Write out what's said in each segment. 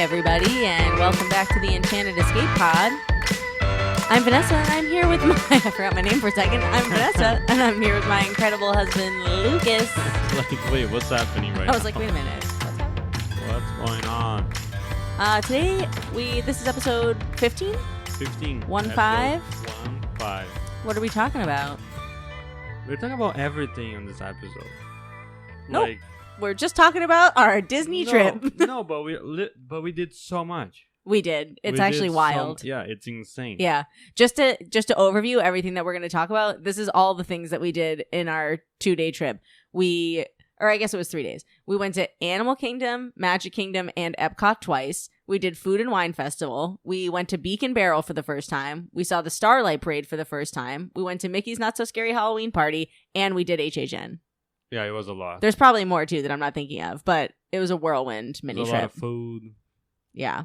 everybody, and welcome back to the Enchanted Escape Pod. I'm Vanessa, and I'm here with my... I forgot my name for a second. I'm Vanessa, and I'm here with my incredible husband, Lucas. Like, wait, what's happening right now? I was like, wait a minute. What's happening? What's going on? Today, this is episode 15? 15. 1-5? 1-5. What are we talking about? We're talking about everything on this episode. Nope. We're just talking about our Disney trip. No, but we did so much. We did. It's actually wild. Yeah, it's insane. Yeah. Just to overview everything that we're going to talk about, this is all the things that we did in our 2-day trip. Or I guess it was 3 days. We went to Animal Kingdom, Magic Kingdom, and EPCOT twice. We did Food and Wine Festival. We went to Beak Barrel for the first time. We saw the Starlight Parade for the first time. We went to Mickey's Not So Scary Halloween Party, and we did HHN. Yeah, it was a lot. There's probably more, too, that I'm not thinking of, but it was a whirlwind mini trip. A lot of food. Yeah.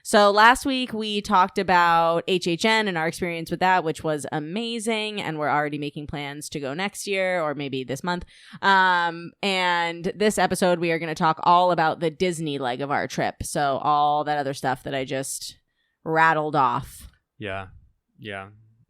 So last week we talked about HHN and our experience with that, which was amazing. And we're already making plans to go next year or maybe this month. And this episode, we are going to talk all about the Disney leg of our trip. So all that other stuff that I just rattled off. Yeah.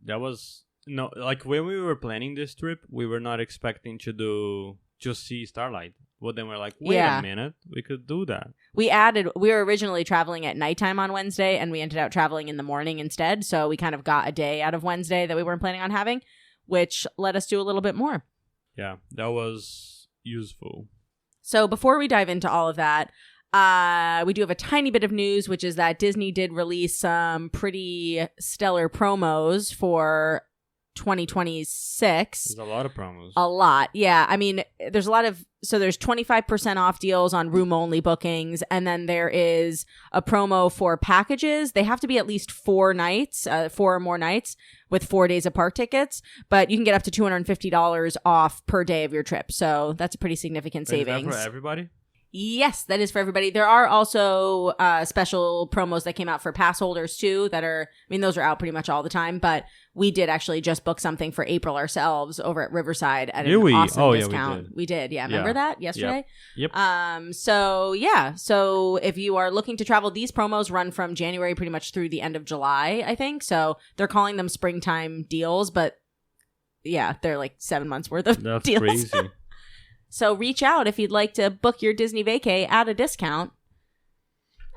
That was... No, like when we were planning this trip, we were not expecting to just see Starlight. Well, then we're like, wait a minute, we could do that. We were originally traveling at nighttime on Wednesday, and we ended up traveling in the morning instead. So we kind of got a day out of Wednesday that we weren't planning on having, which let us do a little bit more. Yeah, that was useful. So before we dive into all of that, we do have a tiny bit of news, which is that Disney did release some pretty stellar promos for 2026. There's a lot of promos. A lot. Yeah. I mean, there's 25% off deals on room only bookings. And then there is a promo for packages. They have to be at least 4 nights, 4 or more nights with 4 days apart tickets, but you can get up to $250 off per day of your trip. So that's a pretty significant savings. Is that for everybody? Yes, that is for everybody. There are also special promos that came out for pass holders too those are out pretty much all the time, but we did actually just book something for April ourselves over at Riverside at an awesome discount. We did. Yeah. Remember that yesterday? Yep. So if you are looking to travel, these promos run from January pretty much through the end of July, I think. So they're calling them springtime deals, but yeah, they're like 7 months worth of deals. That's crazy. So reach out if you'd like to book your Disney vacay at a discount.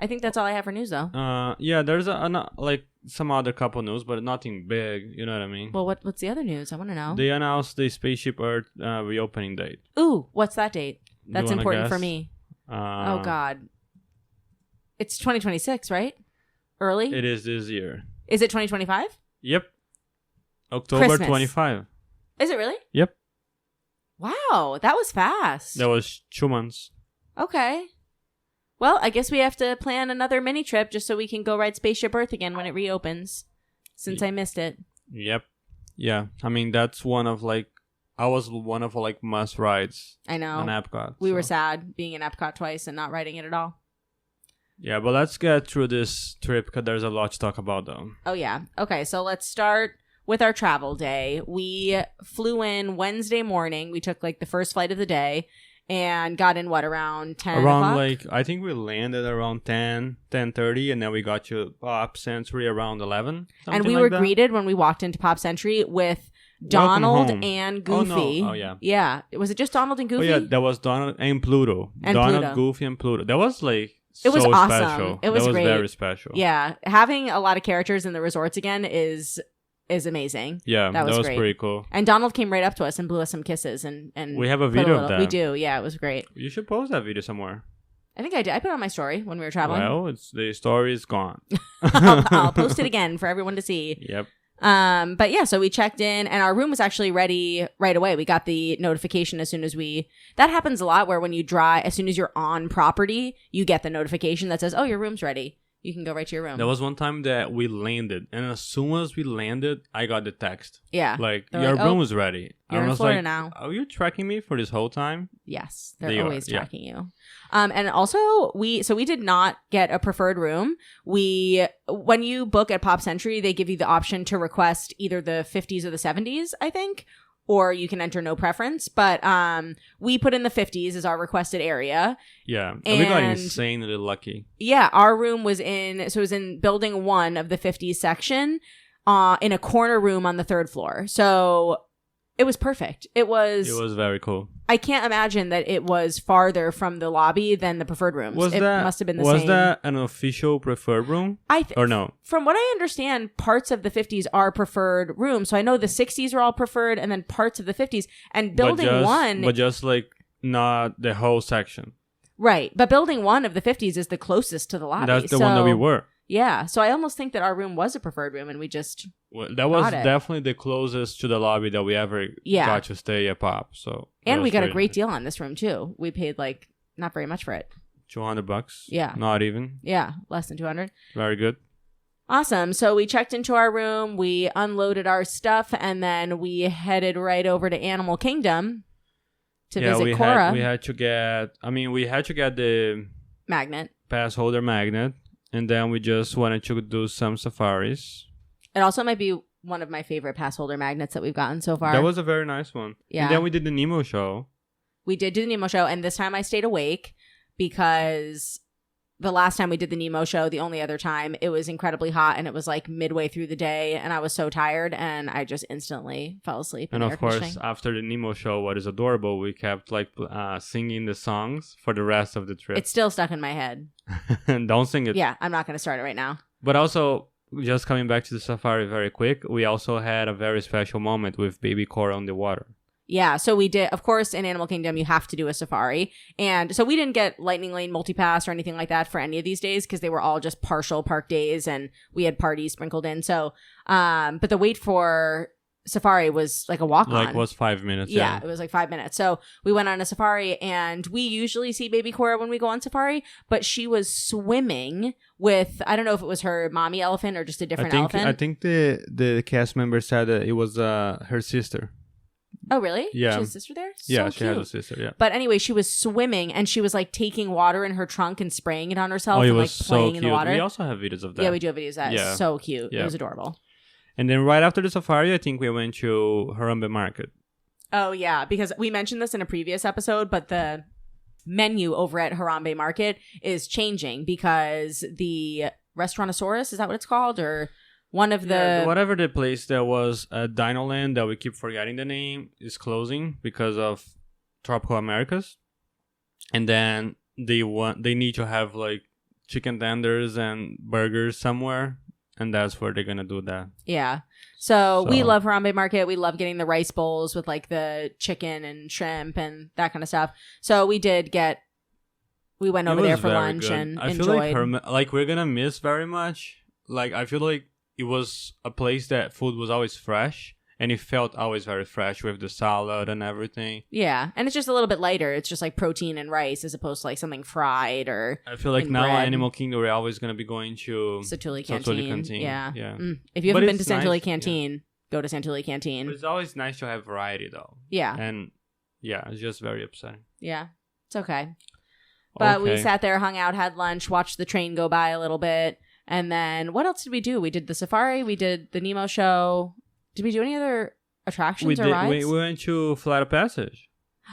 I think that's all I have for news, though. Yeah, there's some other couple news, but nothing big. You know what I mean? Well, what's the other news? I want to know. They announced the Spaceship Earth reopening date. Ooh, what's that date? That's important guess? for me. Oh God, it's 2026, right? Early. It is this year. Is it 2025? Yep. October Christmas. 25. Is it really? Yep. Wow, that was fast. That was 2 months. Okay. Well, I guess we have to plan another mini trip just so we can go ride Spaceship Earth again when it reopens, since I missed it. Yep. Yeah. I mean, that's one of must rides. I know. On Epcot. We were sad being in Epcot twice and not riding it at all. Yeah, but let's get through this trip because there's a lot to talk about, though. Oh, yeah. Okay, so let's start with our travel day. We flew in Wednesday morning. We took the first flight of the day and got in around 10 o'clock? I think we landed around 10:30, and then we got to Pop Century around 11. And we were greeted when we walked into Pop Century with Donald and Goofy. Oh, yeah. Yeah. Was it just Donald and Goofy? Oh, yeah. That was Donald and Pluto. Donald, Goofy, and Pluto. That was it was awesome. Special. It was great. That was very special. Yeah. Having a lot of characters in the resorts again is amazing. Yeah, that was great. Pretty cool. And Donald came right up to us and blew us some kisses. And we have a video of that. We do. Yeah, it was great. You should post that video somewhere. I think I did. I put it on my story when we were traveling. Well, the story is gone. I'll post it again for everyone to see. Yep. But yeah, so we checked in and our room was actually ready right away. We got the notification as soon as that happens a lot where when you drive, as soon as you're on property, you get the notification that says, oh, your room's ready. You can go right to your room. There was one time that we landed, and as soon as we landed, I got the text. Yeah. Your room is ready. You're in Florida now. Are you tracking me for this whole time? Yes. They're always tracking you. And also, we did not get a preferred room. When you book at Pop Century, they give you the option to request either the 50s or the 70s, I think, or you can enter no preference. But we put in the 50s as our requested area. Yeah. And we got insanely lucky. Yeah. Our room was it was in building 1 of the 50s section in a corner room on the 3rd floor. So it was perfect. It was very cool. I can't imagine that it was farther from the lobby than the preferred rooms. Must have been the same. Was that an official preferred room? Or no? From what I understand, parts of the 50s are preferred rooms. So I know the 60s are all preferred, and then parts of the 50s. And building 1... But just like not the whole section. Right. But building 1 of the 50s is the closest to the lobby. That's the one that we were. Yeah. So I almost think that our room was a preferred room, and we just... Well, that was definitely the closest to the lobby that we ever got to stay at Pop. So and we got a great deal on this room too. We paid like not very much for it. $200. Yeah. Not even. Yeah, less than 200. Very good. Awesome. So we checked into our room, we unloaded our stuff, and then we headed right over to Animal Kingdom to visit Cora. We had to get the magnet. Pass holder magnet, and then we just wanted to do some safaris. It also might be one of my favorite pass holder magnets that we've gotten so far. That was a very nice one. Yeah. And then we did the Nemo show. We did do the Nemo show, and this time I stayed awake because the last time we did the Nemo show, the only other time, it was incredibly hot, and it was like midway through the day, and I was so tired, and I just instantly fell asleep. And of course, after the Nemo show, what is adorable, we kept like singing the songs for the rest of the trip. It's still stuck in my head. Don't sing it. Yeah, I'm not going to start it right now. But also... Just coming back to the safari very quick, we also had a very special moment with baby Cora on the water. Yeah, so we did, of course, in Animal Kingdom, you have to do a safari. And so we didn't get Lightning Lane multipass or anything like that for any of these days because they were all just partial park days and we had parties sprinkled in. So, but the wait for safari was like a walk-on. Like was 5 minutes. Yeah, it was like 5 minutes. So we went on a safari, and we usually see baby Cora when we go on safari, but she was swimming with, I don't know if it was her mommy elephant or just a different elephant. I think the cast member said that it was her sister. Oh, really? Yeah. She has a sister there? Yeah, she has a sister, yeah. But anyway, she was swimming, and she was like taking water in her trunk and spraying it on herself and like playing in the water. We also have videos of that. Yeah, we do have videos of that. Yeah. It's so cute. Yeah. It was adorable. And then right after the safari, I think we went to Harambe Market. Oh, yeah, because we mentioned this in a previous episode, but the menu over at Harambe Market is changing because the Restaurantosaurus, is that what it's called? Or one of the... whatever the place that was at Dino Land that we keep forgetting the name is closing because of Tropical Americas. And then they need to have like chicken tenders and burgers somewhere. And that's where they're going to do that. Yeah. So we love Harambe Market. We love getting the rice bowls with like the chicken and shrimp and that kind of stuff. So we went over there for lunch and I enjoyed. feel like we're going to miss very much. Like, I feel like it was a place that food was always fresh. And it felt always very fresh with the salad and everything. Yeah. And it's just a little bit lighter. It's just like protein and rice as opposed to like something fried or... I feel like now bread. Animal Kingdom, we're always going to be going to... Satu'li Canteen. Yeah. If you but haven't been to Satu'li Canteen, go to Satu'li Canteen. But it's always nice to have variety though. Yeah. And yeah, it's just very upsetting. Yeah. It's okay. But we sat there, hung out, had lunch, watched the train go by a little bit. And then what else did we do? We did the safari. We did the Nemo show. Did we do any other attractions or rides? We went to Flight of Passage.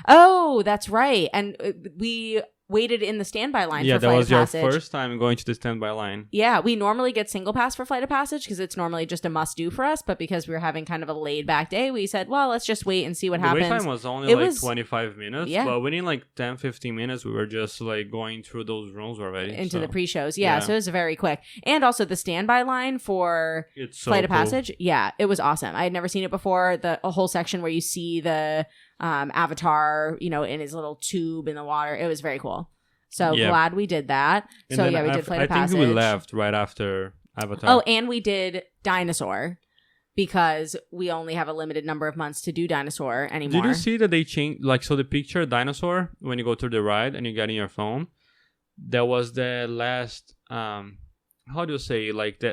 Oh, that's right. And we waited in the standby line for Flight of Passage. Yeah, that was your first time going to the standby line. Yeah, we normally get single pass for Flight of Passage because it's normally just a must-do for us. But because we were having kind of a laid-back day, we said, well, let's just wait and see what happens. The wait time was only 25 minutes. Yeah. But within like 10, 15 minutes, we were just like going through those rooms already. Into the pre-shows. Yeah, so it was very quick. And also the standby line for Flight of Passage. Yeah, it was awesome. I had never seen it before. A whole section where you see the Avatar, in his little tube in the water. It was very cool. So glad we did that. And so we did Flight of Passage. I think we left right after Avatar. Oh, and we did Dinosaur because we only have a limited number of months to do Dinosaur anymore. Did you see that they changed, so the picture Dinosaur, when you go through the ride and you get in your phone, that was the last, how do you say,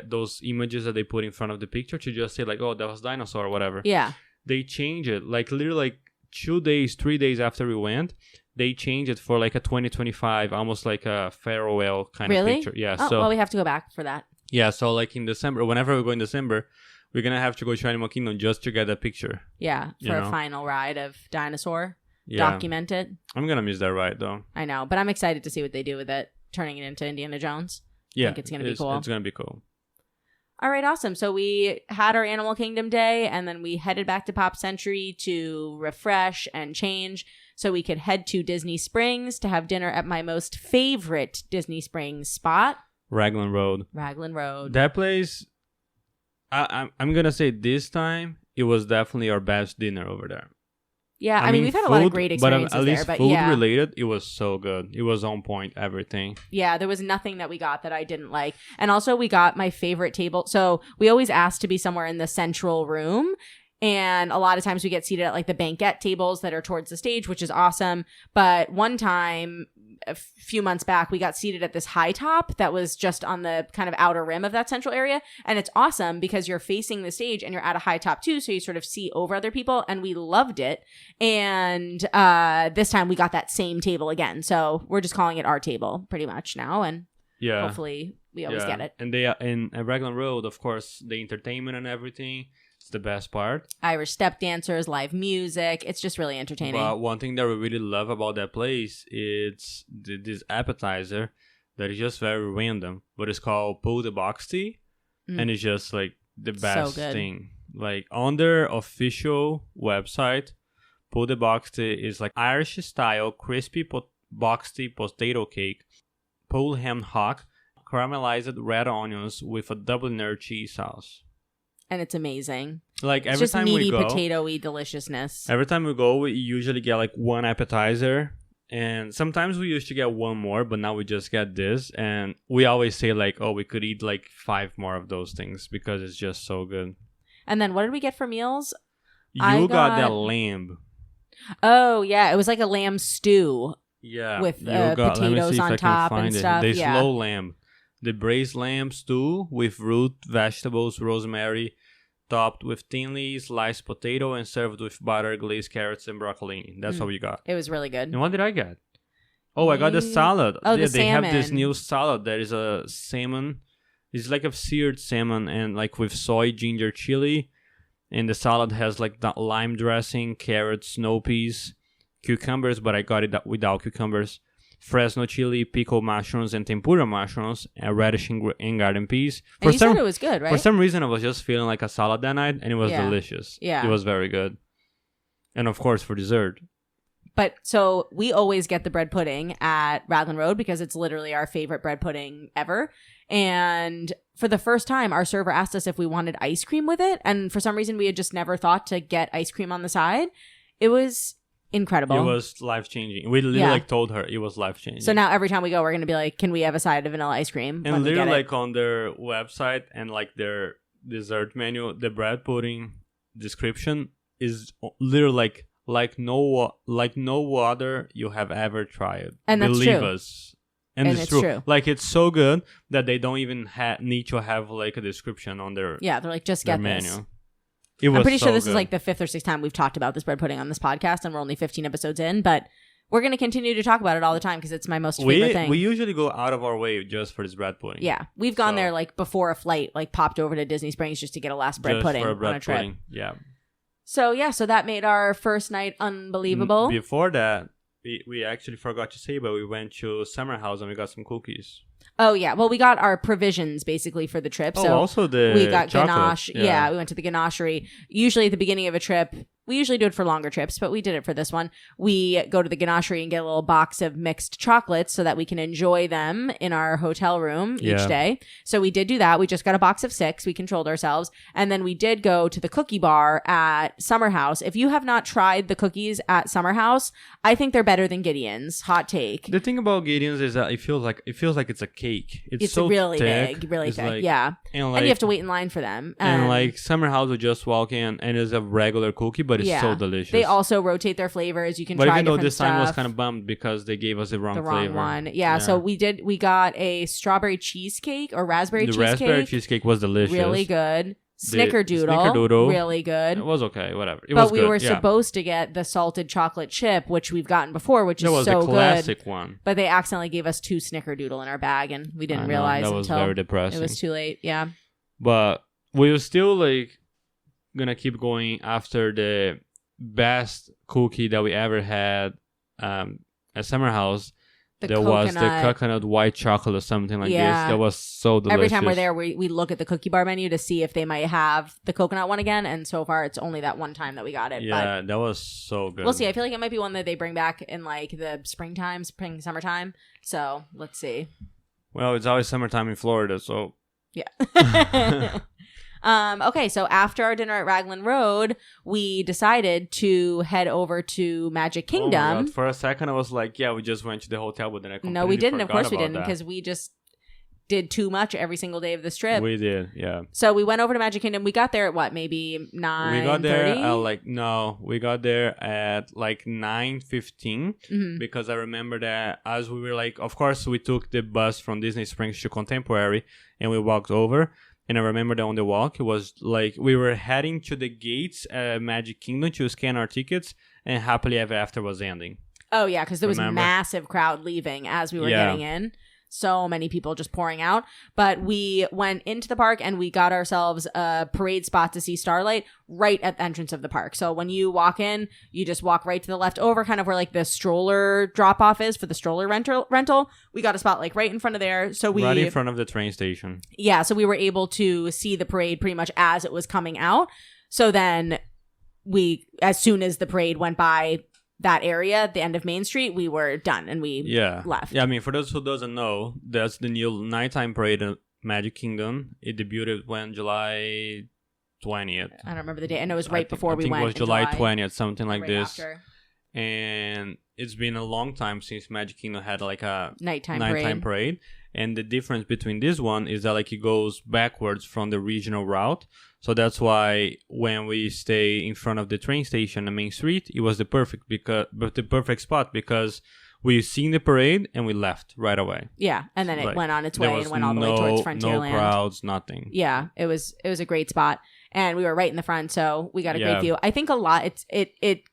those images that they put in front of the picture to just say that was Dinosaur or whatever. Yeah. They changed it, literally 2 days, 3 days after we went. They changed it for a 2025, almost like a farewell kind of picture. Yeah. Oh, well, we have to go back for that. Yeah. So in December, whenever we go in December, we're gonna have to go to Animal Kingdom just to get a picture. Yeah, for a final ride of Dinosaur. Yeah. Document it. I'm gonna miss that ride though. I know, but I'm excited to see what they do with it, turning it into Indiana Jones. Yeah, I think it's gonna be cool. It's gonna be cool. All right, awesome. So we had our Animal Kingdom day, and then we headed back to Pop Century to refresh and change so we could head to Disney Springs to have dinner at my most favorite Disney Springs spot. Raglan Road. Raglan Road. That place, I'm going to say this time, it was definitely our best dinner over there. Yeah, I mean, we've had a lot of great experiences at least there, but food yeah. related, it was so good. It was on point, everything. Yeah, there was nothing that we got that I didn't like. And also we got my favorite table. So we always ask to be somewhere in the central room. And a lot of times we get seated at like the banquette tables that are towards the stage, which is awesome. But one time, a few months back, we got seated at this high top that was just on the kind of outer rim of that central area. And it's awesome because you're facing the stage and you're at a high top too. So you sort of see over other people, and we loved it. And this time we got that same table again. So we're just calling it our table pretty much now. And hopefully we always get it. And they in Raglan Road, of course, the entertainment and everything. It's the best part. Irish step dancers, live music. It's just really entertaining. But one thing that we really love about that place is this appetizer that is just very random, but it's called Pull the Box Tea, and it's just like the best thing. Like on their official website, Pull the Box Tea is like Irish style crispy box tea potato cake, pulled ham hock, caramelized red onions with a Dubliner cheese sauce. And it's amazing. Like it's every just time meaty, we go, potatoey deliciousness. Every time we go, we usually get like one appetizer, and sometimes we used to get one more, but now we just get this, and we always say like, oh, we could eat like 5 more of those things because it's just so good. And then what did we get for meals? You got that lamb. Oh yeah, it was like a lamb stew. Yeah, with potatoes on top and stuff. They slow lamb. The braised lamb stew with root vegetables, rosemary, topped with thinly sliced potato and served with butter, glazed carrots, and broccolini. That's what we got. It was really good. And what did I get? Oh, I got the salad. Oh, yeah, the they salmon. have this new salad. There is a salmon. It's like a seared salmon and like with soy, ginger, chili. And the salad has like the lime dressing, carrots, snow peas, cucumbers, but I got it without cucumbers. Fresno chili, pickled mushrooms, and tempura mushrooms, and radish and garden peas. And you said it was good, right? For some reason, I was just feeling like a salad that night, and it was delicious. Yeah. It was very good. And of course, for dessert. But so we always get the bread pudding at Raglan Road because it's literally our favorite bread pudding ever. And for the first time, our server asked us if we wanted ice cream with it. And for some reason, we had just never thought to get ice cream on the side. It was incredible. It was life-changing. We literally told her it was life-changing. So now every time we go, we're going to be like, can we have a side of vanilla ice cream? And literally like on their website and like their dessert menu, the bread pudding description is literally like no other you have ever tried. And that's Believe true. us. And it's true. Like it's so good that they don't even need to have like a description on their they're like, just get menu. this. I'm pretty sure this is like the 5th or 6th time we've talked about this bread pudding on this podcast, and we're only 15 episodes in, but we're going to continue to talk about it all the time because it's my most favorite thing. We usually go out of our way just for this bread pudding. Yeah. We've gone there like before a flight, like popped over to Disney Springs just to get a last bread pudding on a trip. Pudding. Yeah. So that made our first night unbelievable. Before that, we actually forgot to say, but we went to Summer House and we got some cookies. Oh, yeah. Well, we got our provisions basically for the trip. Oh, so also we got chocolate. ganache. Yeah, we went to the ganachery. Usually at the beginning of a trip, we usually do it for longer trips, but we did it for this one. We go to the ganachery and get a little box of mixed chocolates so that we can enjoy them in our hotel room each day. So we did do that. We just got a box of 6. We controlled ourselves. And then we did go to the cookie bar at Summer House. If you have not tried the cookies at Summer House, I think they're better than Gideon's. Hot take. The thing about Gideon's is that it feels like it's a cake. It's so really thick. big, really thick. Like, yeah. And you have to wait in line for them. And like Summer House will just walk in and it's a regular cookie, but it's so delicious. They also rotate their flavors. You can try different stuff. But even though this time I was kind of bummed because they gave us the wrong flavor. One. Yeah, so we got a strawberry cheesecake or raspberry cheesecake. The raspberry cheesecake was delicious. Really good. Snickerdoodle. Really good. It was okay, whatever. But we were supposed to get the salted chocolate chip, which we've gotten before, which is so good. That was the classic one. But they accidentally gave us 2 Snickerdoodle in our bag, and we didn't realize that was until very depressing. It was too late, yeah. But we were still like, gonna keep going after the best cookie that we ever had at Summer House. There was the coconut white chocolate or something like this. That was so delicious. Every time we're there, we look at the cookie bar menu to see if they might have the coconut one again. And so far, it's only that one time that we got it. Yeah, that was so good. We'll see. I feel like it might be one that they bring back in like the summertime. So let's see. Well, it's always summertime in Florida, so. Yeah. Okay, so after our dinner at Raglan Road, we decided to head over to Magic Kingdom. Oh my God. For a second, I was like, yeah, we just went to the hotel, but then I completely No, we didn't. Of course we didn't, that. because we just did too much every single day of this trip. We did, yeah. So we went over to Magic Kingdom. We got there at what, maybe 9:30? We got there at we got there at like 9:15 because I remember that as we were like, of course, we took the bus from Disney Springs to Contemporary and we walked over. And I remember that on the walk, it was like we were heading to the gates at Magic Kingdom to scan our tickets, and Happily Ever After was ending. Oh, yeah, because there was a massive crowd leaving as we were getting in. So many people just pouring out. But we went into the park and we got ourselves a parade spot to see Starlight right at the entrance of the park. So when you walk in, you just walk right to the left over, kind of where like the stroller drop off is for the stroller rental. We got a spot like right in front of there. So right in front of the train station. Yeah. So we were able to see the parade pretty much as it was coming out. So then as soon as the parade went by that area at the end of Main Street, we were done and we left. Yeah, I mean, for those who doesn't know, that's the new nighttime parade at Magic Kingdom. It debuted when July 20th. I don't remember the date. And it was right before we went. I think it was July 20th, something like this. After. And it's been a long time since Magic Kingdom had like a nighttime parade. And the difference between this one is that like it goes backwards from the regional route. So that's why when we stay in front of the train station on Main Street, it was the perfect spot because we seen the parade and we left right away. Yeah, and then it went on its way and went all the way towards Frontierland. No crowds, nothing. Yeah, it was a great spot, and we were right in the front, so we got a great view. I think it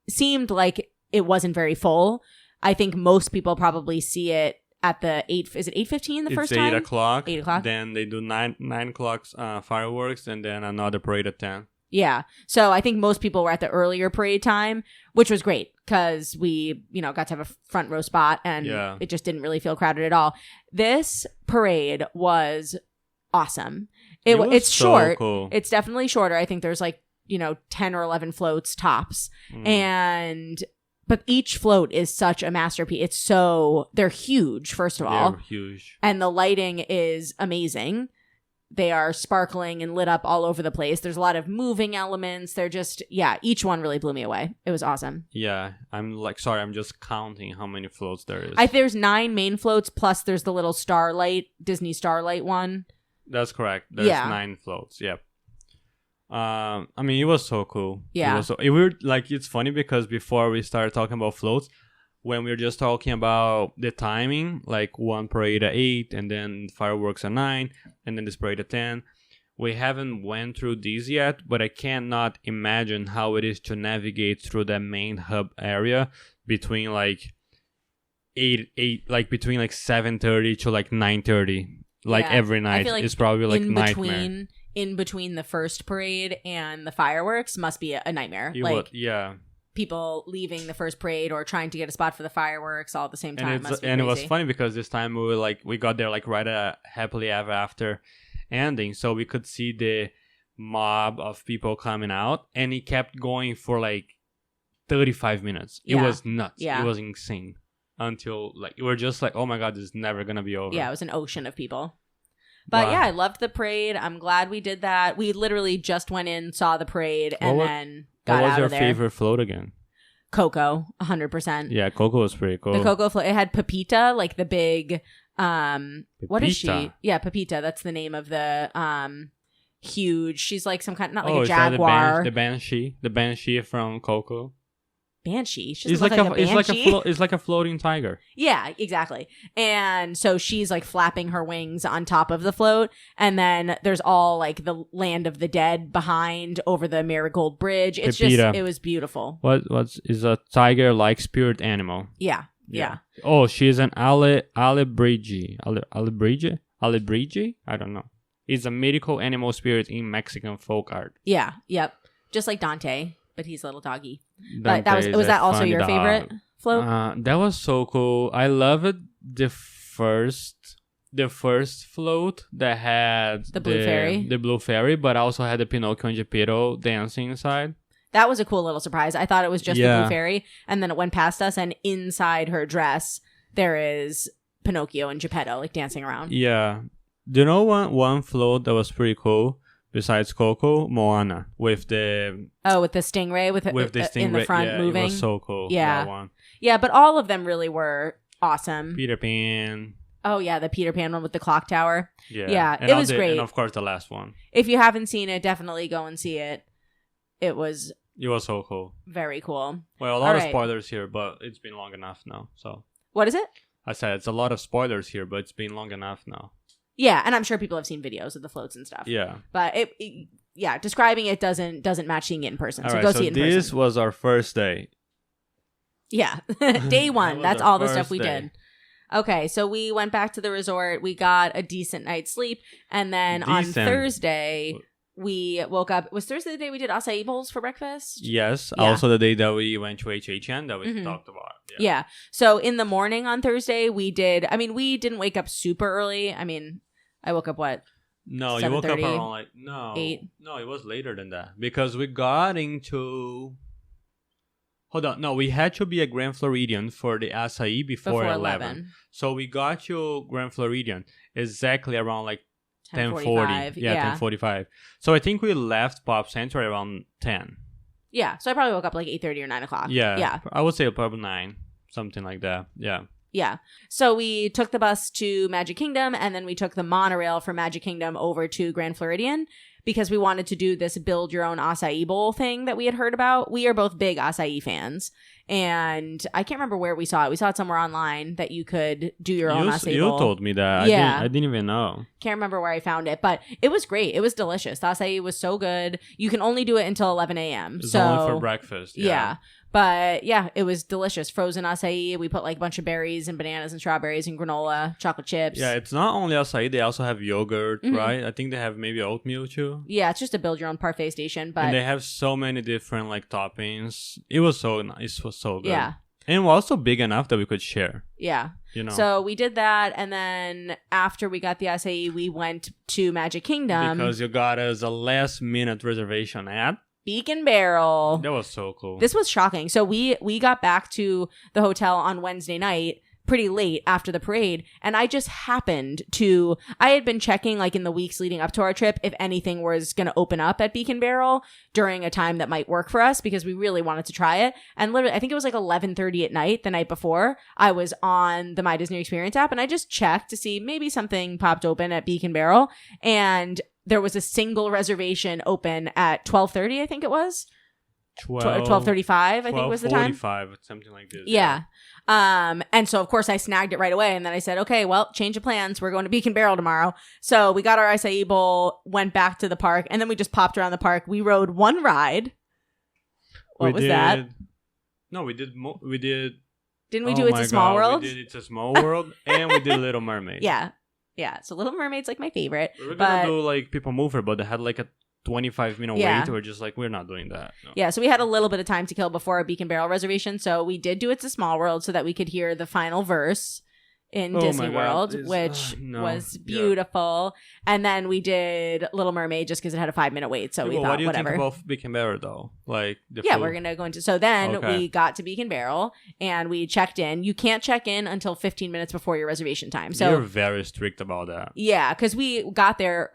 seemed like it wasn't very full. I think most people probably see it at the 8:15 the first time? 8 o'clock. 8 o'clock. Then they do 9 o'clock fireworks and then another parade at 10. Yeah. So I think most people were at the earlier parade time, which was great because we, got to have a front row spot and it just didn't really feel crowded at all. This parade was awesome. It's so short. Cool. It's definitely shorter. I think there's 10 or 11 floats tops. But each float is such a masterpiece. They're huge, first of all. They're huge. And the lighting is amazing. They are sparkling and lit up all over the place. There's a lot of moving elements. They're just, each one really blew me away. It was awesome. Yeah. I'm I'm just counting how many floats there is. There's 9 main floats, plus there's the little Disney Starlight one. That's correct. There's 9 floats. Yep. It was so cool. Yeah. It's funny because before we started talking about floats, when we were just talking about the timing, like one parade at 8 and then fireworks at 9 and then this parade at 10, we haven't went through these yet, but I cannot imagine how it is to navigate through that main hub area between between 7:30 to 9:30, every night. It's probably nightmare. In between the first parade and the fireworks must be a nightmare. People leaving the first parade or trying to get a spot for the fireworks all at the same time. And it was funny because this time we got there right at Happily Ever After ending, so we could see the mob of people coming out, and it kept going for 35 minutes. It was nuts. It was insane until we were just oh my God, this is never gonna be over. Yeah, it was an ocean of people. But I loved the parade. I'm glad we did that. We literally just went in, saw the parade, and then got out of there. What was your favorite float again? Coco, 100%. Yeah, Coco was pretty cool. The Coco float. It had Pepita, the big, what is she? Yeah, Pepita. That's the name of the huge, she's some kind, not a jaguar. The Banshee from Coco. Banshee. It's like a floating tiger. Yeah, exactly. And so she's flapping her wings on top of the float, and then there's all the land of the dead behind over the Marigold Bridge. It's Pepita. It was beautiful. What is a tiger like spirit animal? Yeah. Oh, she's an Alebrije. Alebrije? I don't know. is a mythical animal spirit in Mexican folk art. Yeah. Yep. Just like Dante, but he's a little doggy. But was that also your favorite float? That was so cool. I love it. The first float that had the blue fairy, but also had the Pinocchio and Geppetto dancing inside. That was a cool little surprise. I thought it was just the blue fairy, and then it went past us, and inside her dress there is Pinocchio and Geppetto like dancing around. Yeah. Do you know one float that was pretty cool besides Coco? Moana with the stingray with the stingray in the front moving. It was so cool. Yeah, that one. Yeah, but all of them really were awesome. Peter Pan. Oh yeah, the Peter Pan one with the clock tower. Yeah, it was great. And of course, the last one. If you haven't seen it, definitely go and see it. It was so cool. Very cool. Well, a lot of spoilers here, but it's been long enough now. So what is it? I said it's a lot of spoilers here, but it's been long enough now. Yeah, and I'm sure people have seen videos of the floats and stuff. Yeah, but describing it doesn't match seeing it in person. All so right, go see it in person. This was our first day. Yeah, day one. That's all the stuff we did. Okay, so we went back to the resort. We got a decent night's sleep, and then on Thursday we woke up. Was Thursday the day we did acai bowls for breakfast? Yes. Yeah. Also the day that we went to HHN that we talked about. Yeah. So in the morning on Thursday we didn't wake up super early. I mean, I woke up what? No, you woke up around 8? No, it was later than that because we got into... Hold on. No, we had to be at Grand Floridian for the acai before 11. So we got to Grand Floridian exactly around 10:40. Yeah, 10:45. So I think we left Pop Century around 10. Yeah, so I probably woke up 8:30 or 9 o'clock. Yeah. I would say probably 9, something like that. Yeah. Yeah. So we took the bus to Magic Kingdom, and then we took the monorail from Magic Kingdom over to Grand Floridian because we wanted to do this build your own acai bowl thing that we had heard about. We are both big acai fans, and I can't remember where we saw it. We saw it somewhere online that you could do your own acai bowl. You told me that. Yeah. I didn't even know. Can't remember where I found it, but it was great. It was delicious. The acai was so good. You can only do it until 11 a.m. It's only for breakfast. Yeah. But yeah, it was delicious. Frozen acai. We put a bunch of berries and bananas and strawberries and granola, chocolate chips. Yeah, it's not only acai. They also have yogurt, right? I think they have maybe oatmeal too. Yeah, it's just a build your own parfait station. But and they have so many different toppings. It was so nice. It was so good. Yeah. And it was also big enough that we could share. Yeah. So we did that. And then after we got the acai, we went to Magic Kingdom. Because you got us a last minute reservation at Beak Barrel. That was so cool. This was shocking. So we got back to the hotel on Wednesday night pretty late after the parade, and I just happened to... I had been checking in the weeks leading up to our trip if anything was going to open up at Beak Barrel during a time that might work for us because we really wanted to try it. And literally, I think it was 11:30 at night the night before. I was on the My Disney Experience app, and I just checked to see maybe something popped open at Beak Barrel, and there was a single reservation open at 12:30, I think it was. 12:35, I think was the time. 12:45, something like this. Yeah. And so of course I snagged it right away, and then I said, okay, well, change of plans. We're going to Beak Barrel tomorrow. So we got our acai bowl, went back to the park, and then we just popped around the park. We rode one ride. What was that? No, we did. Didn't we do It's a Small World? We did It's a Small World, and we did Little Mermaid. Yeah. So Little Mermaid's my favorite. We were gonna do People Mover, but they had a 25-minute wait. We're just we're not doing that. No. Yeah, so we had a little bit of time to kill before our Beak Barrel reservation, so we did do It's a Small World so that we could hear the final verse in Disney World, which was beautiful. Yeah. And then we did Little Mermaid just because it had a 5-minute wait, so we thought, what do you whatever. think about Beak Barrel, though? We're going to go into... So then we got to Beak Barrel, and we checked in. You can't check in until 15 minutes before your reservation time. So you're very strict about that. Yeah, because we got there,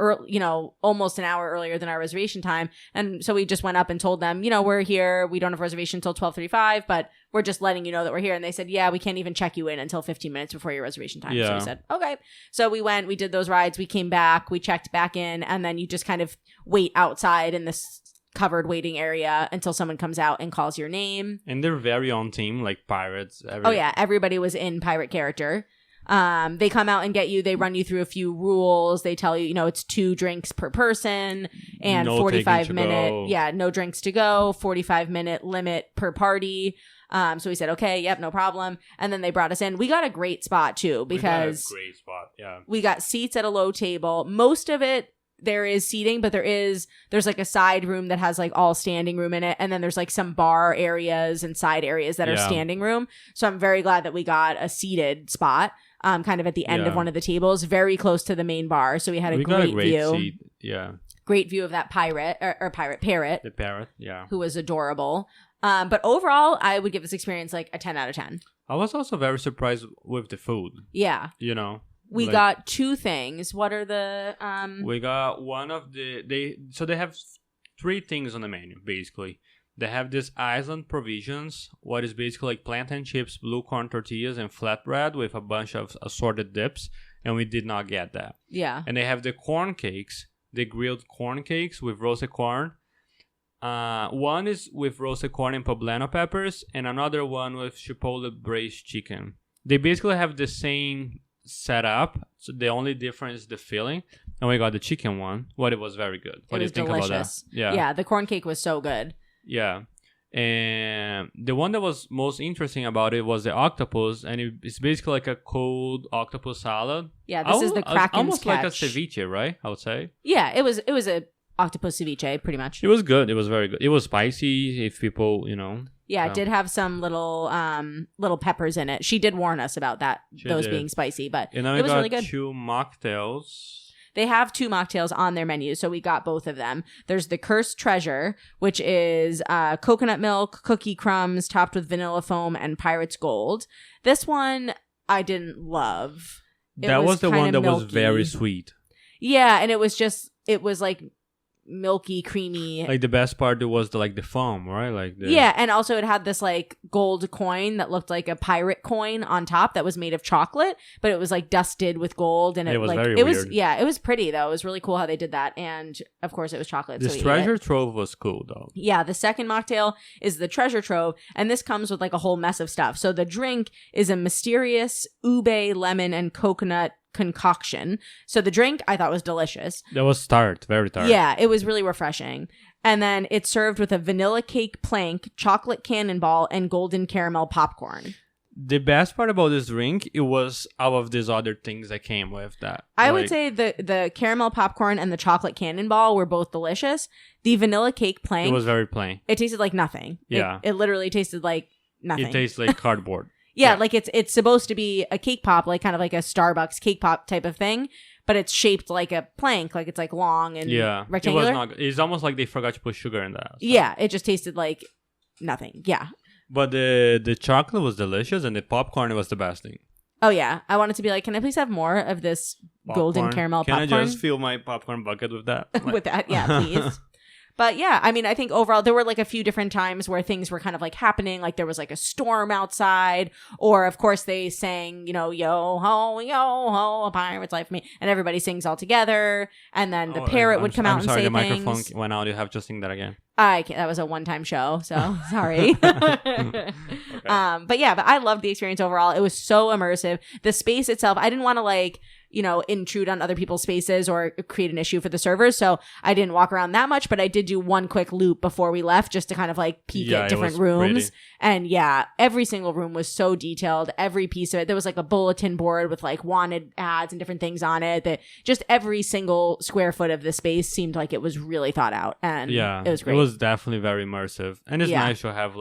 almost an hour earlier than our reservation time, and so we just went up and told them, we're here. We don't have a reservation until 12:35, but we're just letting you know that we're here. And they said, yeah, we can't even check you in until 15 minutes before your reservation time. Yeah. So we said, okay. So we went, we did those rides, we came back, we checked back in, and then you just kind of wait outside in this covered waiting area until someone comes out and calls your name. And they're very on team, like pirates. Oh yeah, everybody was in pirate character. They come out and get you. They run you through a few rules. They tell you, it's 2 drinks per person and no 45-minute. Yeah, no drinks to go. 45-minute limit per party. So we said, okay, yep, no problem. And then they brought us in. We got a great spot too because we got a great spot. Yeah, we got seats at a low table. Most of it there is seating, but there's like a side room that has like all standing room in it, and then there's like some bar areas and side areas that are standing room. So I'm very glad that we got a seated spot, kind of at the end of one of the tables, very close to the main bar. So we had a great view. Seat. Yeah. Great view of that parrot. The parrot, yeah. Who was adorable. But overall, I would give this experience like a 10 out of 10. I was also very surprised with the food. Yeah. You know. We got 2 things. What are the We got one of they have 3 things on the menu basically. They have this island provisions, what is basically like plantain chips, blue corn tortillas, and flatbread with a bunch of assorted dips, and we did not get that. Yeah. And they have the corn cakes, the grilled corn cakes with roasted corn. One is with roasted corn and poblano peppers, and another one with chipotle braised chicken. They basically have the same setup, so the only difference is the filling. And we got the chicken one. It was very good. What do you think about that? Yeah, the corn cake was so good. Yeah. And the one that was most interesting about it was the octopus, and it's basically like a cold octopus salad. Yeah, this is the Kraken almost sketch. like a ceviche, right? I would say. Yeah, it was a octopus ceviche, pretty much. It was good. It was very good. It was spicy. If people, Yeah, it did have some little peppers in it. She did warn us about that, those being spicy, but it was really good. 2 mocktails. They have 2 mocktails on their menu, so we got both of them. There's the Cursed Treasure, which is coconut milk, cookie crumbs, topped with vanilla foam, and Pirate's Gold. This one I didn't love. That was the one that was very sweet. Yeah, and it was like milky, creamy. Like the best part was the foam, right? Yeah, and also it had this like gold coin that looked like a pirate coin on top that was made of chocolate, but it was like dusted with gold, and it was very weird. It was pretty though. It was really cool how they did that, and of course it was chocolate. This treasure trove was cool though. Yeah, the second mocktail is the treasure trove, and this comes with like a whole mess of stuff. So the drink is a mysterious ube, lemon, and coconut concoction. So the drink I thought was delicious. That was tart, very tart. Yeah, it was really refreshing. And then it's served with a vanilla cake plank, chocolate cannonball, and golden caramel popcorn. The best part about this drink, it was out of these other things that came with that. I would say the caramel popcorn and the chocolate cannonball were both delicious. The vanilla cake plank, it was very plain. It tasted like nothing. Yeah. It literally tasted like nothing. It tastes like cardboard. Yeah, like it's supposed to be a cake pop, like kind of like a Starbucks cake pop type of thing, but it's shaped like a plank, like it's like long and rectangular. It was not. It's almost like they forgot to put sugar in that. So. Yeah, it just tasted like nothing. Yeah. But the chocolate was delicious, and the popcorn was the best thing. Oh yeah, I wanted to be like, can I please have more of this golden caramel popcorn? Can I just fill my popcorn bucket with that? With that, yeah, please. But yeah, I mean, I think overall there were like a few different times where things were kind of like happening. Like there was like a storm outside, or of course they sang, yo ho, a pirate's life for me, and everybody sings all together. And then the parrot would come out and say things. I'm sorry, the microphone went out. You have to sing that again. That was a one-time show, so sorry. Okay. But I loved the experience overall. It was so immersive. The space itself, I didn't want to intrude on other people's spaces or create an issue for the servers, so I didn't walk around that much, but I did do one quick loop before we left just to kind of peek at different rooms. Pretty. And every single room was so detailed. Every piece of it, there was like a bulletin board with wanted ads and different things on it. That just every single square foot of the space seemed like it was really thought out, and it was great. It was definitely very immersive, and it's nice to have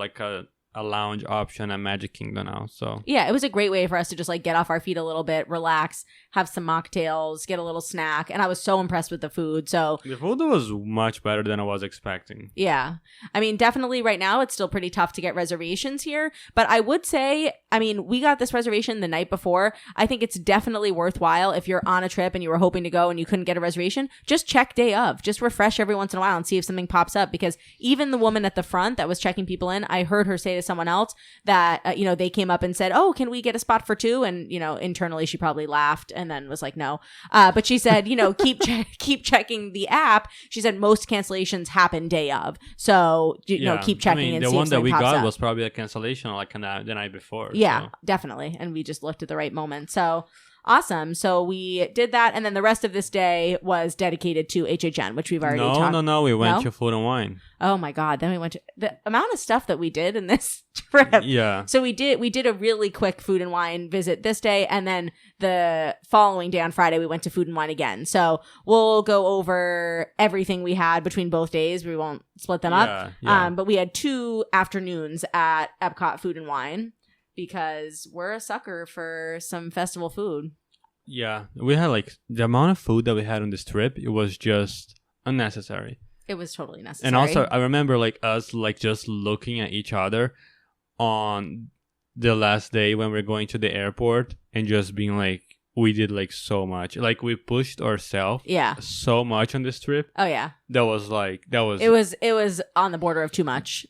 a lounge option at Magic Kingdom now. So it was a great way for us to just get off our feet a little bit, relax, have some mocktails, get a little snack, and I was so impressed with the food. So the food was much better than I was expecting. Yeah, I mean, definitely right now it's still pretty tough to get reservations here, but I would say, I mean, we got this reservation the night before. I think it's definitely worthwhile if you're on a trip and you were hoping to go and you couldn't get a reservation. Just check day of, just refresh every once in a while and see if something pops up, because even the woman at the front that was checking people in, I heard her say to someone else that they came up and said, "Oh, can we get a spot for 2?" And internally she probably laughed and then was like, "No," but she said, keep checking the app. She said most cancellations happen day of, so keep checking. And the see one if that we pops got up. Was probably a cancellation the night before. Yeah, so. definitely, and we just looked at the right moment. So Awesome. So we did that. And then the rest of this day was dedicated to HHN, which we've already talked about. No. We went to Food and Wine. Oh my God. Then we went to the amount of stuff that we did in this trip. Yeah. So we did a really quick Food and Wine visit this day. And then the following day on Friday, we went to Food and Wine again. So we'll go over everything we had between both days. We won't split them up. Yeah. But we had 2 afternoons at EPCOT Food and Wine because we're a sucker for some festival food. Yeah. We had like the amount of food that we had on this trip, it was just unnecessary. It was totally necessary. And also, I remember like us like just looking at each other on the last day when we're going to the airport and just being like, we did like so much. Like we pushed ourselves so much on this trip. Oh yeah. It was on the border of too much.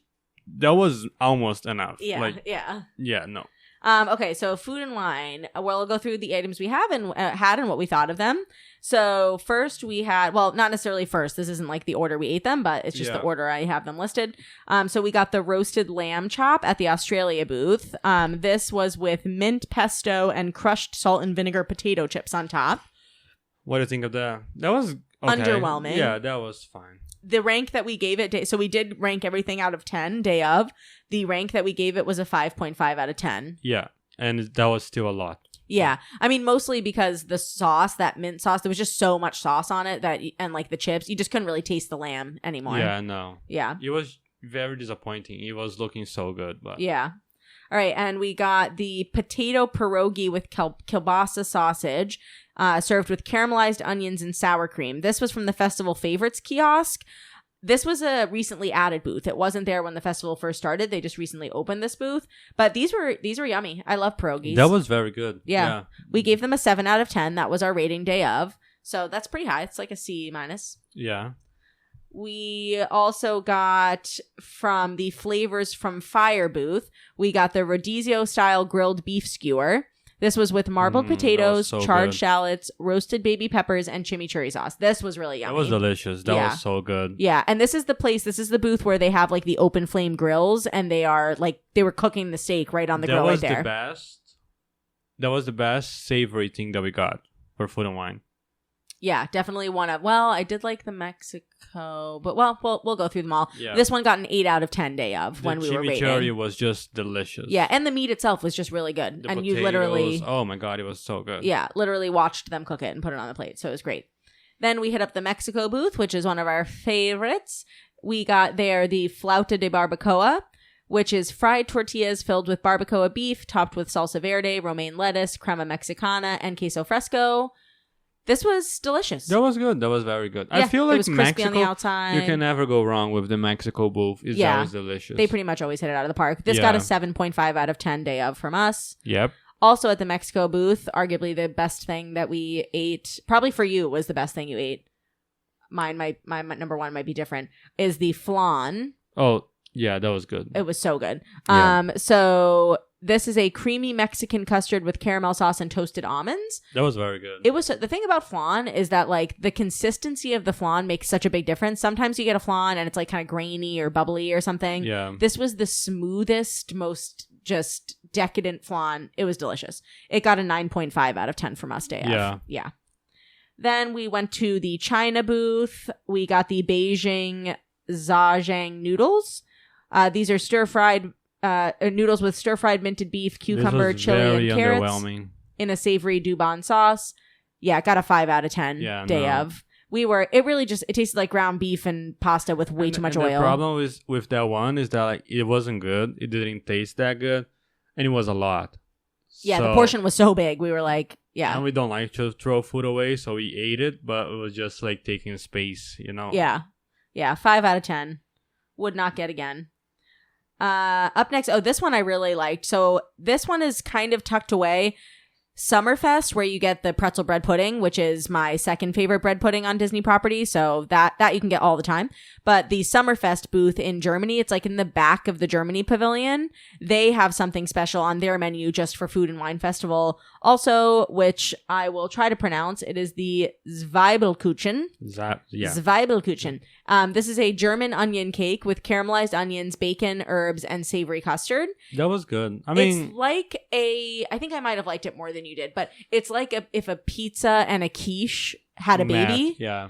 That was almost enough. Yeah. Yeah, no. Okay, so Food and Wine. We'll go through the items we have and had and what we thought of them. So first we had, well, not necessarily first. This isn't like the order we ate them, but it's just the order I have them listed. So we got the roasted lamb chop at the Australia booth. This was with mint pesto and crushed salt and vinegar potato chips on top. What do you think of that? That was okay. Underwhelming. Yeah, that was fine. The rank that we gave it, so we did rank everything out of 10 day of. The rank that we gave it was a 5.5 out of 10. Yeah, and that was still a lot. Yeah. I mean, mostly because the sauce, that mint sauce, there was just so much sauce on it and like the chips, you just couldn't really taste the lamb anymore. Yeah, no. Yeah. It was very disappointing. It was looking so good, but yeah. All right, and we got the potato pierogi with kielbasa sausage, served with caramelized onions and sour cream. This was from the Festival Favorites kiosk. This was a recently added booth. It wasn't there when the festival first started. They just recently opened this booth. But these were yummy. I love pierogies. That was very good. Yeah. We gave them a 7 out of 10. That was our rating day of. So that's pretty high. It's like a C-. Yeah. We also got from the Flavors from Fire booth, we got the Rodizio style grilled beef skewer. This was with marbled potatoes, so charred good. shallots, roasted baby peppers, and chimichurri sauce. This was really yummy. That was delicious. That was so good. Yeah, and this is the booth where they have like the open flame grills, and they were cooking the steak right on the grill right there. That was the best savory thing that we got for Food and Wine. Yeah, definitely one of. Well, I did like the Mexico, but we'll go through them all. Yeah. This one got an 8 out of 10 day of when we were rating. The chimichurri was just delicious. Yeah, and the meat itself was just really good. The and potatoes, you literally, oh my God, it was so good. Yeah, literally watched them cook it and put it on the plate, so it was great. Then we hit up the Mexico booth, which is one of our favorites. We got there the flauta de barbacoa, which is fried tortillas filled with barbacoa beef, topped with salsa verde, romaine lettuce, crema mexicana, and queso fresco. This was delicious. That was good. That was very good. Yeah, I feel like it was crispy Mexico, on the outside. You can never go wrong with the Mexico booth. It's always delicious. They pretty much always hit it out of the park. This got a 7.5 out of 10 day of from us. Yep. Also at the Mexico booth, arguably the best thing that we ate, probably for you was the best thing you ate. My number one might be different, is the flan. Oh, yeah, that was good. It was so good. Yeah. So this is a creamy Mexican custard with caramel sauce and toasted almonds. That was very good. It was the thing about flan is that like the consistency of the flan makes such a big difference. Sometimes you get a flan and it's like kind of grainy or bubbly or something. Yeah. This was the smoothest, most just decadent flan. It was delicious. It got a 9.5 out of 10 from us day of. Yeah. Then we went to the China booth. We got the Beijing zhajang noodles. These are stir-fried noodles with stir-fried minted beef, cucumber, chili, and carrots in a savory Dubon sauce. Yeah, it got a 5 out of 10 day of. It tasted like ground beef and pasta with way too much oil. The problem with that one is that like it wasn't good. It didn't taste that good, and it was a lot. Yeah, the portion was so big. We were like, yeah. And we don't like to throw food away, so we ate it, but it was just like taking space, you know? Yeah. Yeah, 5 out of 10. Would not get again. Up next, this one I really liked. So this one is kind of tucked away. Summerfest, where you get the pretzel bread pudding, which is my second favorite bread pudding on Disney property. So that you can get all the time. But the Summerfest booth in Germany, it's like in the back of the Germany pavilion. They have something special on their menu just for Food and Wine Festival. Also, which I will try to pronounce. It is the Zwiebelkuchen. Zwiebelkuchen. This is a German onion cake with caramelized onions, bacon, herbs, and savory custard. That was good. I mean, it's like I think I might have liked it more than you you did, but it's like if a pizza and a quiche had a baby, Yeah.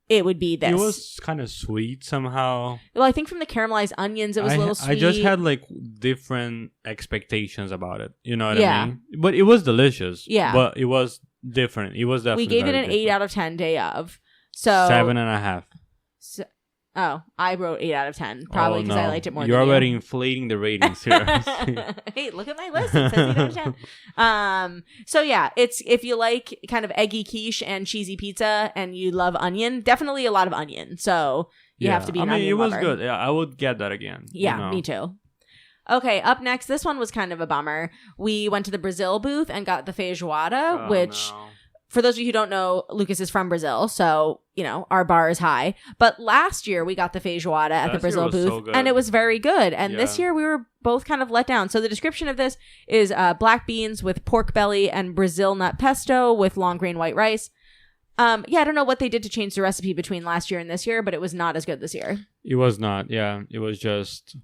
it would be this. It was kind of sweet somehow. Well, I think from the caramelized onions, it was a little sweet. I just had like different expectations about it. You know what I mean? But it was delicious. Yeah. But it was different. It was definitely We gave it an different. 8 out of 10 day of. So 7.5. So, I wrote 8 out of 10. Probably because I liked it more You're than already inflating the ratings here. Hey, look at my list. It says 8 out of 10. So yeah, it's if you like kind of eggy quiche and cheesy pizza and you love onion, definitely a lot of onion. So you have to be an onion it was lover. good. Yeah, I would get that again. Yeah, me too. Okay, up next, this one was kind of a bummer. We went to the Brazil booth and got the feijoada, which... No. For those of you who don't know, Lucas is from Brazil, so, our bar is high. But last year, we got the feijoada at the Brazil booth, and it was very good. And this year, we were both kind of let down. So the description of this is black beans with pork belly and Brazil nut pesto with long grain white rice. I don't know what they did to change the recipe between last year and this year, but it was not as good this year. It was not, yeah. It was just,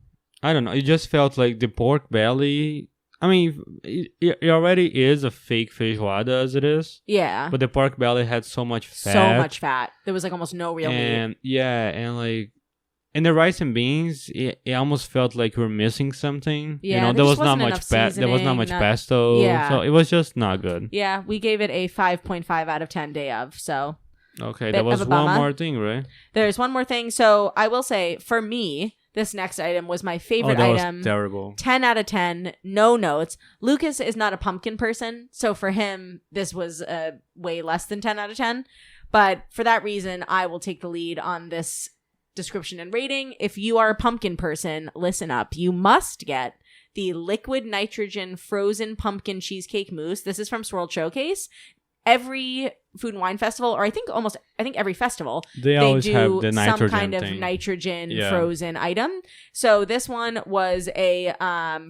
I don't know. It just felt like the pork belly... I mean, it already is a fake feijoada as it is. Yeah. But the pork belly had so much fat. So much fat. There was like almost no real meat. Yeah, and the rice and beans, it almost felt like we were missing something. Yeah, there was not much there was not much pesto. Yeah. So it was just not good. Yeah, we gave it a 5.5 out of 10 day of, so... Okay, there was one more thing, right? There's one more thing. So I will say, for me... This next item was my favorite item. Was terrible. 10 out of 10, no notes. Lucas is not a pumpkin person, so for him, this was way less than 10 out of 10. But for that reason, I will take the lead on this description and rating. If you are a pumpkin person, listen up. You must get the liquid nitrogen frozen pumpkin cheesecake mousse. This is from Swirl Showcase. Every Food and Wine Festival, or I think every festival, they always do have the nitrogen some kind thing. of nitrogen frozen item. So this one was a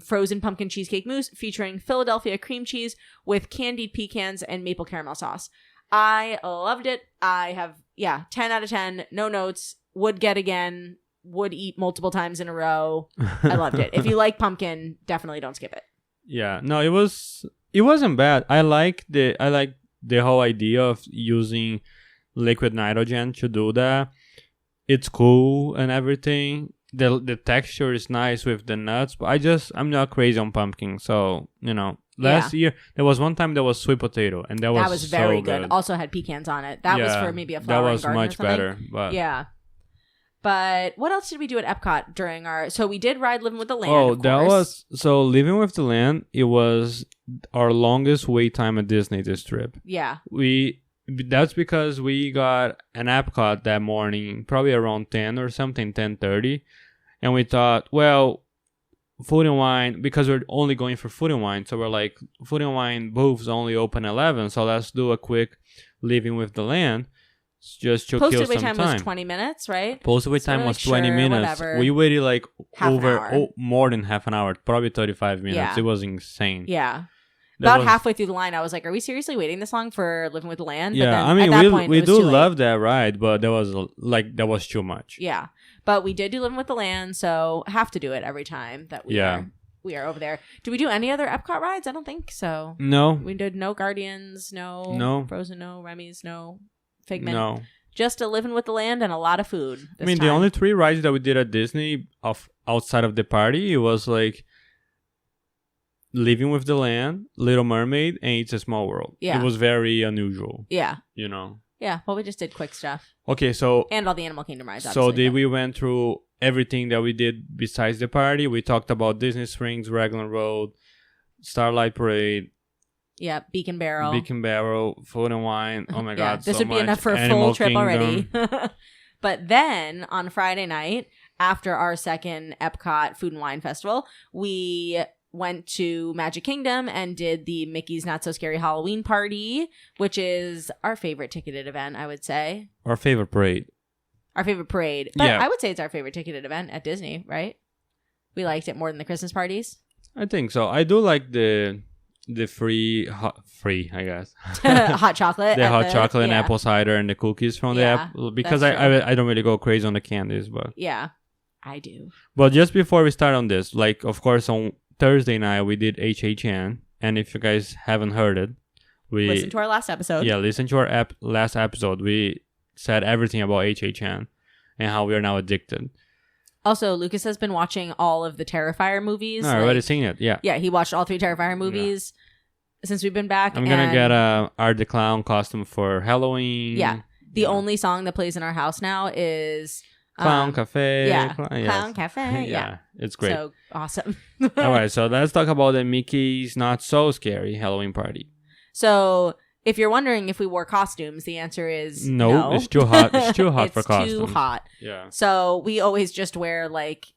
frozen pumpkin cheesecake mousse featuring Philadelphia cream cheese with candied pecans and maple caramel sauce. I loved it. I have 10 out of 10, no notes, would get again, would eat multiple times in a row. I loved it. If you like pumpkin, definitely don't skip it. Yeah, no, it wasn't bad. I like the whole idea of using liquid nitrogen to do that. It's cool and everything. The texture is nice with the nuts, but I'm not crazy on pumpkin. So, last year there was one time there was sweet potato, and that was very so good. Also had pecans on it. That was for maybe a that was garden much or something. better. But yeah. But what else did we do at Epcot during so we did ride Living with the Land, Living with the Land, it was our longest wait time at Disney this trip. Yeah. That's because we got an Epcot that morning, probably around 10 or something, 10:30. And we thought, well, Food and Wine, because we're only going for Food and Wine. So we're like, Food and Wine booths only open 11. So let's do a quick Living with the Land. Just to kill some time. Posted wait time was 20 minutes, right? Posted wait time was 20 minutes. Whatever. We waited like half more than half an hour, probably 35 minutes. Yeah. It was insane. Yeah. About halfway through the line, I was like, are we seriously waiting this long for Living with the Land? Yeah, but then, at that point, we do love that ride, but that was too much. Yeah. But we did do Living with the Land, so have to do it every time that we are over there. Do we do any other Epcot rides? I don't think so. No. We did no Guardians, no Frozen, no Remy's, no Figment. No. Just a Living with the Land and a lot of food. The only 3 rides that we did at Disney outside of the party, it was like Living with the Land, Little Mermaid, and It's a Small World. Yeah. It was very unusual. Yeah. Yeah, well, we just did quick stuff. Okay, so... And all the Animal Kingdom rides, obviously. So we went through everything that we did besides the party. We talked about Disney Springs, Raglan Road, Starlight Parade. Yeah, Beak Barrel, Food and Wine. Oh my God, this so would be much. enough for a Animal full trip Kingdom. already. But then on Friday night, after our second Epcot Food and Wine Festival, we went to Magic Kingdom and did the Mickey's Not So Scary Halloween Party, which is our favorite ticketed event, I would say. Our favorite parade. But I would say it's our favorite ticketed event at Disney, right? We liked it more than the Christmas parties. I think so. I do like the free, I guess. hot chocolate. The hot chocolate and apple cider and the cookies from the app. Because I don't really go crazy on the candies, but... Yeah, I do. But just before we start on this, like, of course, on Thursday night, we did HHN. And if you guys haven't heard it, listen to our last episode. Yeah, listen to our last episode. We said everything about HHN and how we are now addicted. Also, Lucas has been watching all of the Terrifier movies. No, I already seen it. Yeah. Yeah, he watched all 3 Terrifier movies since we've been back. I'm gonna get a Art the Clown costume for Halloween. Yeah. The only song that plays in our house now is Clown Cafe. Yeah. Clown Cafe. Yeah. It's great. So awesome. All right, so let's talk about the Mickey's Not So Scary Halloween party. So if you're wondering if we wore costumes, the answer is no. It's too hot. It's too hot for costumes. It's too hot. Yeah. So we always just wear like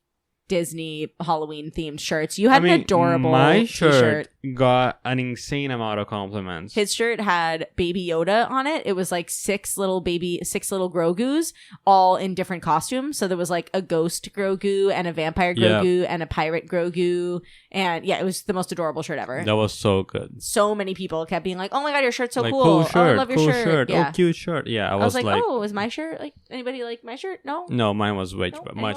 Disney Halloween themed shirts. You had an adorable my shirt got an insane amount of compliments. His shirt had Baby Yoda on it. It was like 6 little Grogus, all in different costumes. So there was like a ghost Grogu and a vampire Grogu and a pirate Grogu. And yeah, it was the most adorable shirt ever. That was so good. So many people kept being like, "Oh my god, your shirt's so like, cool! Shirt, oh, I love your shirt! Yeah. Oh, cute shirt!" Yeah, I was like, "Oh, is my shirt like anybody like my shirt? No, no, mine was much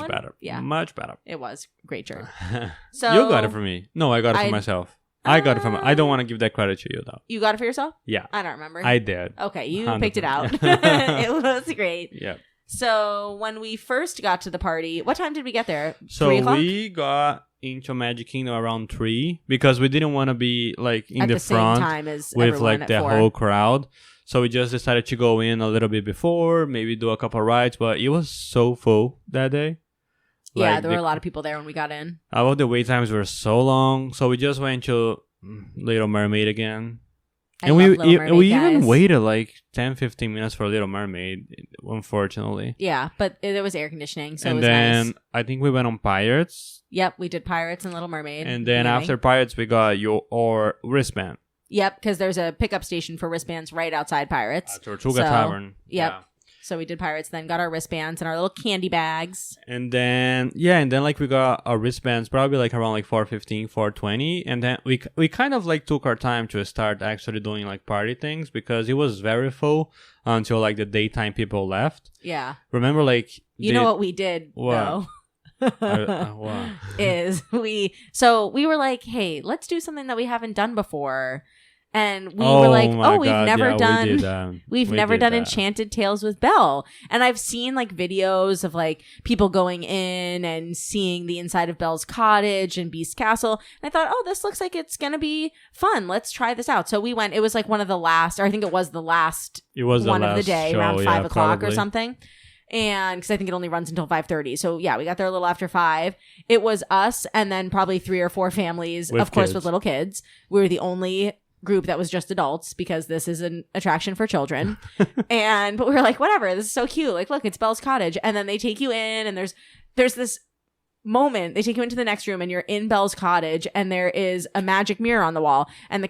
better. Yeah, much better. It was great shirt. So you got it for me. No, I got it for myself. I got it for I don't want to give that credit to you though. You got it for yourself? Yeah, I don't remember. I did. Okay, you 100%. picked it out. It was great. Yeah. So when we first got to the party, what time did we get there? So 3 o'clock? we got into Magic Kingdom around 3 because we didn't want to be like in at the front same time as with like the 4. whole crowd. So we just decided to go in a little bit before, maybe do a couple rides, but it was so full that day. Yeah, there were a lot of people there when we got in. About the wait times were so long, so we just went to Little Mermaid again. And we even waited like 10-15 minutes for Little Mermaid, unfortunately. Yeah, but there was air conditioning, so it was then nice. I think we went on Pirates. Yep, we did Pirates and Little Mermaid. And then after Pirates, we got your wristband. Yep, because there's a pickup station for wristbands right outside Pirates. Tortuga Tavern. Yep. Yeah. So we did Pirates, then got our wristbands and our little candy bags. And then like we got our wristbands probably like around like 4:15, 4:20. And then we kind of like took our time to start actually doing like party things because it was very full until like the daytime people left. Yeah. Remember like... You know what we did though? What? Is we were like, hey, let's do something that we haven't done before. And we were like, we've never done Enchanted Tales with Belle. And I've seen like videos of like people going in and seeing the inside of Belle's cottage and Beast Castle. And I thought, oh, this looks like it's going to be fun. Let's try this out. So we went, it was like one of the last, or I think it was the last one of the day, show, around 5 o'clock or something. And because I think it only runs until 5:30. So yeah, we got there a little after 5. It was us and then probably 3 or 4 families, of course, with little kids. We were the only group that was just adults because this is an attraction for children. But we were like, whatever, this is so cute. Like, look, it's Belle's cottage. And then they take you in and there's this moment. They take you into the next room and you're in Belle's cottage and there is a magic mirror on the wall. And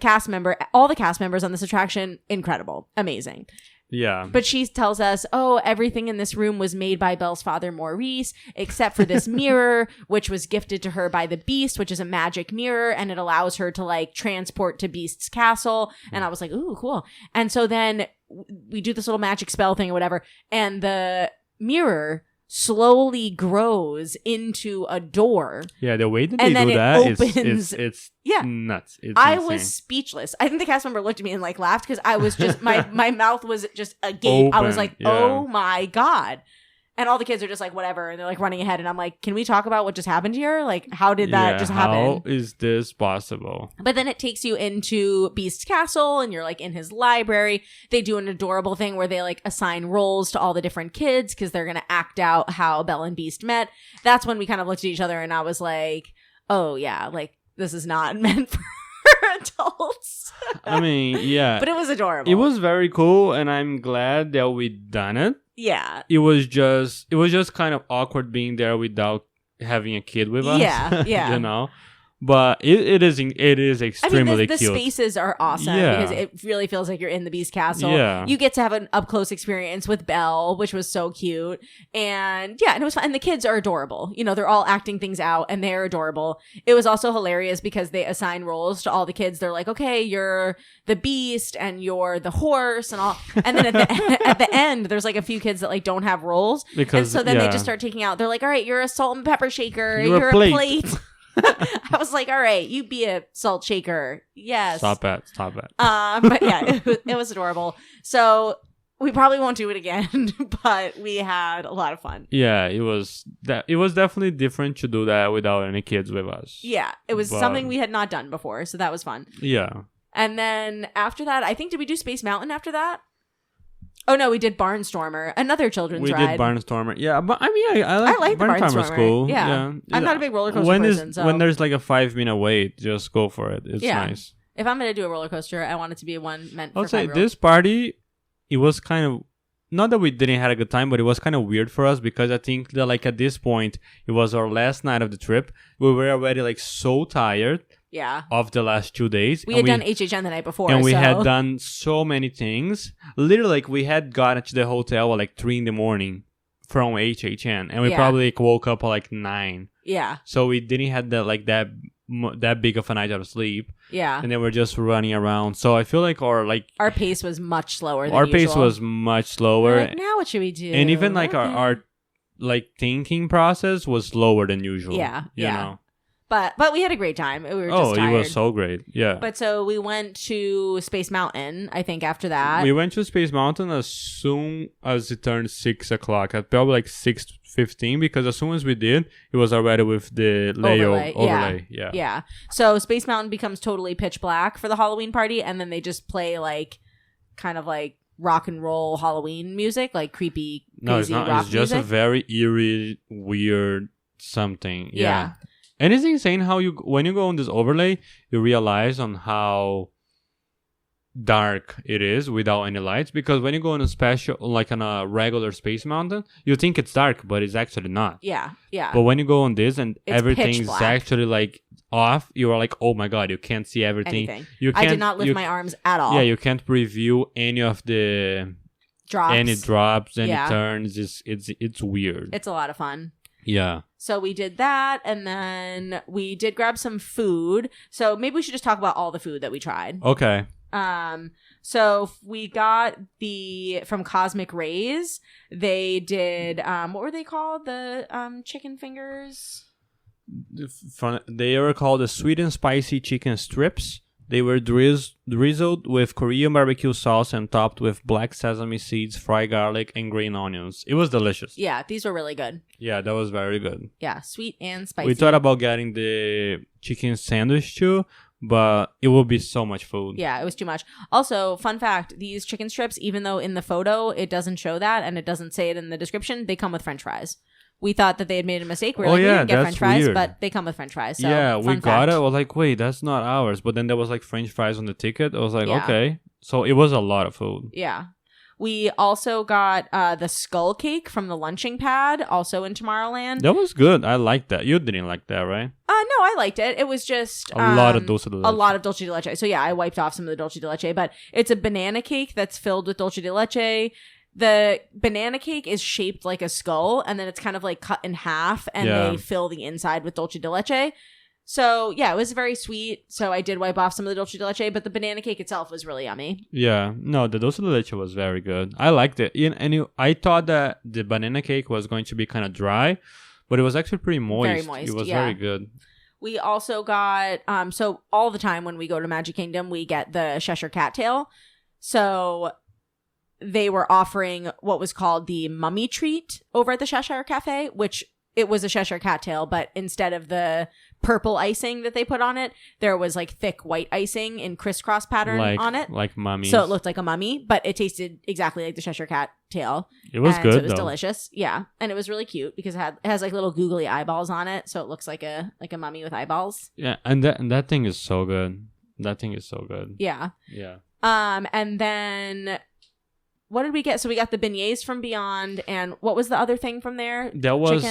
all the cast members on this attraction, incredible, amazing. Yeah. But she tells us, oh, everything in this room was made by Belle's father, Maurice, except for this mirror, which was gifted to her by the Beast, which is a magic mirror, and it allows her to, like, transport to Beast's castle. And I was like, ooh, cool. And so then we do this little magic spell thing or whatever, and the mirror slowly grows into a door. Yeah, the way that they do that opens, it's nuts. It's I insane. was speechless. I think the cast member looked at me and like laughed because I was just my mouth was just agape. I was like, oh my god. And all the kids are just like, whatever. And they're like running ahead. And I'm like, can we talk about what just happened here? Like, how did that just happen? How is this possible? But then it takes you into Beast's castle and you're like in his library. They do an adorable thing where they like assign roles to all the different kids because they're going to act out how Belle and Beast met. That's when we kind of looked at each other and I was like, oh yeah, like this is not meant for adults. I mean, yeah. But it was adorable. It was very cool and I'm glad that we done it. Yeah. It was just kind of awkward being there without having a kid with us. Yeah. You know? But it is extremely the cute. The spaces are awesome because it really feels like you're in the Beast Castle. Yeah. You get to have an up-close experience with Belle, which was so cute. And yeah, and it was fun. And the kids are adorable. You know, they're all acting things out and they're adorable. It was also hilarious because they assign roles to all the kids. They're like, okay, you're the Beast and you're the horse and all. And then at the end, there's like a few kids that like don't have roles. And so then they just start taking out. They're like, all right, you're a salt and pepper shaker. You're a plate. I was like, all right, you be a salt shaker. Yes. Stop it. But yeah, it was adorable. So we probably won't do it again, but we had a lot of fun. Yeah, it was definitely different to do that without any kids with us. Yeah, it was something we had not done before, so that was fun. Yeah. And then after that, I think, did we do Space Mountain after that? Oh no, we did Barnstormer, another children's ride. We did Barnstormer. Yeah, but I mean, I like Barnstormer's Barnstormer. cool. Yeah. I'm not a big roller coaster person. So when there's like a 5-minute wait, just go for it. It's nice. If I'm going to do a roller coaster, I want it to be one meant for 5-year-olds. I'll say this party, it was kind of, not that we didn't have a good time, but it was kind of weird for us because I think that like at this point, it was our last night of the trip. We were already like so tired. Yeah. Of the last 2 days. We had done HHN the night before. And we had done so many things. Literally, like, we had gotten to the hotel at like 3 a.m. from HHN. And we probably like, woke up at like 9. Yeah. So we didn't have that big of a night of sleep. Yeah. And then we're just running around. So I feel like our pace was much slower than our usual. pace was much slower. Like, now what should we do? And even like our like thinking process was slower than usual. Yeah. You know? But we had a great time. We were just tired. It was so great. Yeah. But so we went to Space Mountain, I think, after that. We went to Space Mountain as soon as it turned 6 o'clock. At probably like 6:15, because as soon as we did, it was already with the overlay. Yeah. Yeah. So Space Mountain becomes totally pitch black for the Halloween party, and then they just play like kind of like rock and roll Halloween music, like creepy, crazy no, it's not. rock It's just music. A very eerie, weird something. Yeah. And it's insane how when you go on this overlay, you realize on how dark it is without any lights. Because when you go on a special, like on a regular Space Mountain, you think it's dark, but it's actually not. Yeah. But when you go on this and it's everything's actually like off, you are like, oh my god, you can't see everything. Anything. You can't, I did not lift my arms at all. Yeah, you can't preview any of the drops, any turns. It's weird. It's a lot of fun. Yeah. So we did that, and then we did grab some food. So maybe we should just talk about all the food that we tried. Okay. So we got from Cosmic Rays. They did what were they called? The chicken fingers. They were called the sweet and spicy chicken strips. They were drizzled with Korean barbecue sauce and topped with black sesame seeds, fried garlic, and green onions. It was delicious. Yeah, these were really good. Yeah, that was very good. Yeah, sweet and spicy. We thought about getting the chicken sandwich too, but it would be so much food. Yeah, it was too much. Also, fun fact, these chicken strips, even though in the photo it doesn't show that and it doesn't say it in the description, they come with French fries. We thought that they had made a mistake. We didn't get French fries, but they come with French fries. So, yeah, we got fact. it. I was like, wait, that's not ours. But then there was like French fries on the ticket. I was like, okay. So it was a lot of food. Yeah. We also got the skull cake from the lunching pad, also in Tomorrowland. That was good. I liked that. You didn't like that, right? No, I liked it. It was just a lot of dulce de leche. A lot of dulce de leche. So yeah, I wiped off some of the dulce de leche, but it's a banana cake that's filled with dulce de leche. The banana cake is shaped like a skull, and then it's kind of like cut in half, and they fill the inside with dulce de leche. So, yeah, it was very sweet. So I did wipe off some of the dulce de leche, but the banana cake itself was really yummy. Yeah. No, the dulce de leche was very good. I liked it. I thought that the banana cake was going to be kind of dry, but it was actually pretty moist. Very moist, It was very good. We also got, so all the time when we go to Magic Kingdom, we get the Cheshire Cattail. So they were offering what was called the mummy treat over at the Cheshire Cafe, which it was a Cheshire Cattail, but instead of the purple icing that they put on it, there was like thick white icing in crisscross pattern on it. Like mummies. So it looked like a mummy, but it tasted exactly like the Cheshire Cattail. It was good, so it was though. Delicious. Yeah. And it was really cute because it has like little googly eyeballs on it. So it looks like a mummy with eyeballs. Yeah. And that thing is so good. That thing is so good. Yeah. Yeah. And then what did we get? So we got the beignets from Beyond, and what was the other thing from there? There was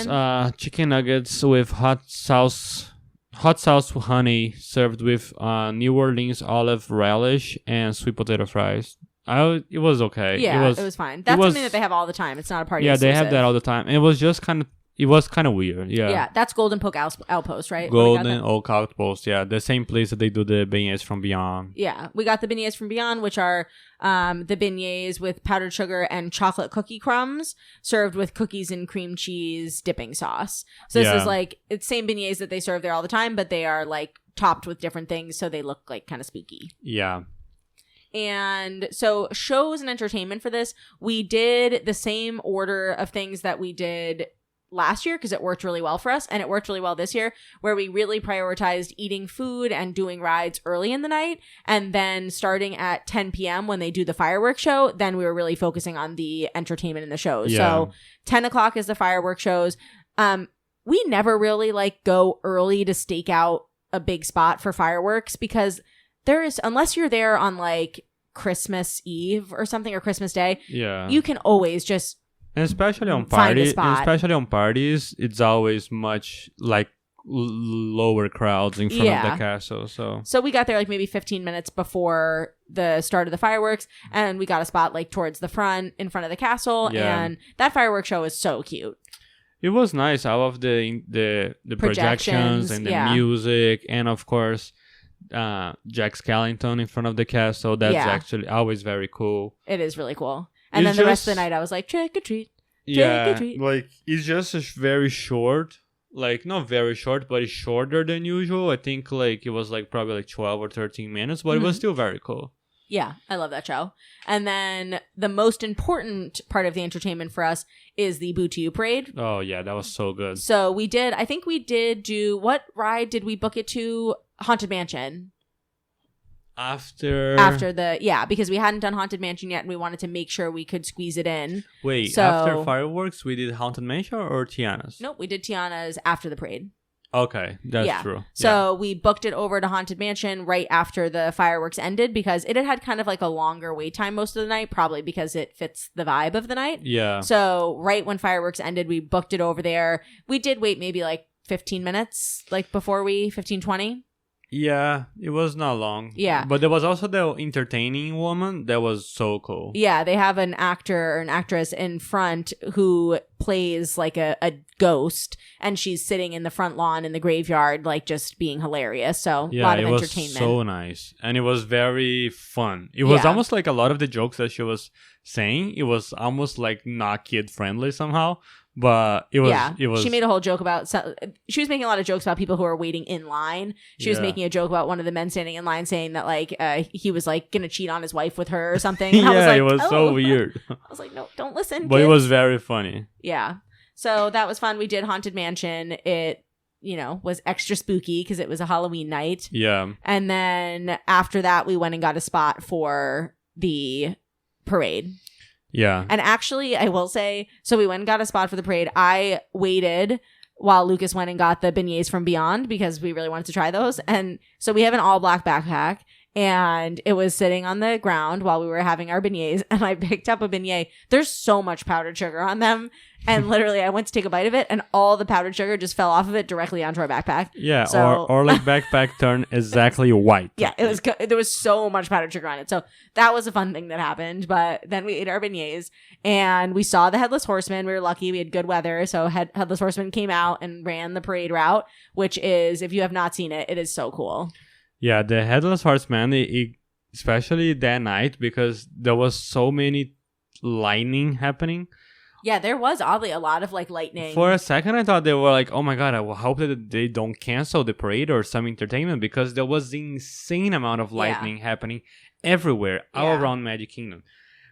chicken nuggets with hot sauce honey served with New Orleans olive relish and sweet potato fries. It was okay. Yeah, it was fine. That's something that they have all the time. It's not a party exclusive. They have that all the time. And it was just kind of it was kind of weird. Yeah. Yeah, that's Golden Poke Outpost, right? Golden Oak Outpost. Yeah, the same place that they do the beignets from Beyond. Yeah, we got the beignets from Beyond, which are the beignets with powdered sugar and chocolate cookie crumbs served with cookies and cream cheese dipping sauce. So this is like, it's same beignets that they serve there all the time, but they are like topped with different things, so they look like kind of spooky. Yeah. And so shows and entertainment for this, we did the same order of things that we did last year because it worked really well for us, and it worked really well this year, where we really prioritized eating food and doing rides early in the night, and then starting at 10 p.m. when they do the fireworks show, then we were really focusing on the entertainment in the shows. Yeah. So 10 o'clock is the fireworks shows. We never really like go early to stake out a big spot for fireworks because there is, unless you're there on like Christmas Eve or something, or Christmas Day, you can always just and especially on parties, it's always much like lower crowds in front of the castle. So we got there like maybe 15 minutes before the start of the fireworks, and we got a spot like towards the front in front of the castle, and that fireworks show is so cute. It was nice. I love the projections and the music, and of course Jack Skellington in front of the castle. That's actually always very cool. It is really cool. And then the rest of the night, I was like, trick or treat. Like, it's just very short. Like, not very short, but it's shorter than usual. I think, like, it was, like, probably, like, 12 or 13 minutes, but it was still very cool. Yeah, I love that show. And then the most important part of the entertainment for us is the Boo to You Parade. Oh, yeah, that was so good. So I think we did do, what ride did we book it to? Haunted Mansion. After because we hadn't done Haunted Mansion yet, and we wanted to make sure we could squeeze it in. Wait, after fireworks, we did Haunted Mansion or Tiana's? Nope, we did Tiana's after the parade. Okay, that's true. So we booked it over to Haunted Mansion right after the fireworks ended because it had kind of like a longer wait time most of the night, probably because it fits the vibe of the night. Yeah. So right when fireworks ended, we booked it over there. We did wait maybe like 15 minutes, like 15-20. Yeah, it was not long. Yeah. But there was also the entertaining woman that was so cool. Yeah, they have an actor or an actress in front who plays like a ghost, and she's sitting in the front lawn in the graveyard, like just being hilarious. So a lot of entertainment. It was so nice. And it was very fun. It was almost like a lot of the jokes that she was saying, it was almost like not kid friendly somehow. But it was. She made a whole joke about. She was making a lot of jokes about people who are waiting in line. She was making a joke about one of the men standing in line saying that like he was like gonna cheat on his wife with her or something. And I was like, it was so weird. I was like, no, don't listen. But kids. It was very funny. Yeah, so that was fun. We did Haunted Mansion. It was extra spooky because it was a Halloween night. Yeah, and then after that, we went and got a spot for the parade. Yeah. And actually, I will say, so we went and got a spot for the parade. I waited while Lucas went and got the beignets from Beyond because we really wanted to try those. And so we have an all black backpack, and it was sitting on the ground while we were having our beignets, and I picked up a beignet. There's so much powdered sugar on them. And literally, I went to take a bite of it, and all the powdered sugar just fell off of it directly onto our backpack. Yeah, so, or like backpack turned exactly white. Yeah, there was so much powdered sugar on it. So that was a fun thing that happened. But then we ate our beignets, and we saw the Headless Horseman. We were lucky; we had good weather, so Headless Horseman came out and ran the parade route, which is, if you have not seen it, it is so cool. Yeah, the Headless Horseman, especially that night, because there was so many lightning happening. Yeah, there was oddly a lot of like lightning. For a second, I thought they were like, oh my God, I will hope that they don't cancel the parade or some entertainment, because there was an insane amount of lightning happening everywhere, all around Magic Kingdom.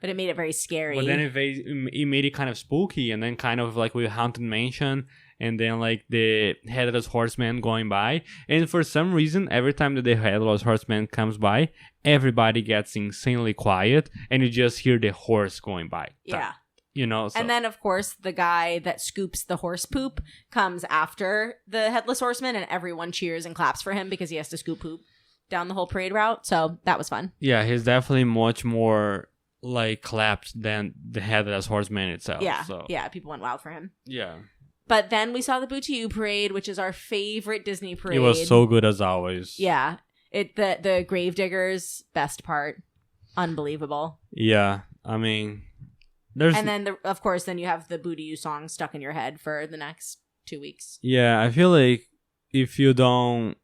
But it made it very scary. But then it made it kind of spooky, and then kind of like with Haunted Mansion, and then like the Headless Horseman going by. And for some reason, every time that the Headless Horseman comes by, everybody gets insanely quiet, and you just hear the horse going by. Yeah. So. And then, of course, the guy that scoops the horse poop comes after the Headless Horseman, and everyone cheers and claps for him because he has to scoop poop down the whole parade route. So that was fun. Yeah, he's definitely much more like clapped than the Headless Horseman itself. Yeah, so. Yeah, people went wild for him. Yeah. But then we saw the Boo to You Parade, which is our favorite Disney parade. It was so good as always. Yeah. The Gravediggers, best part. Unbelievable. Yeah, I mean, And then, of course, then you have the Booty You song stuck in your head for the next 2 weeks. Yeah, I feel like if you don't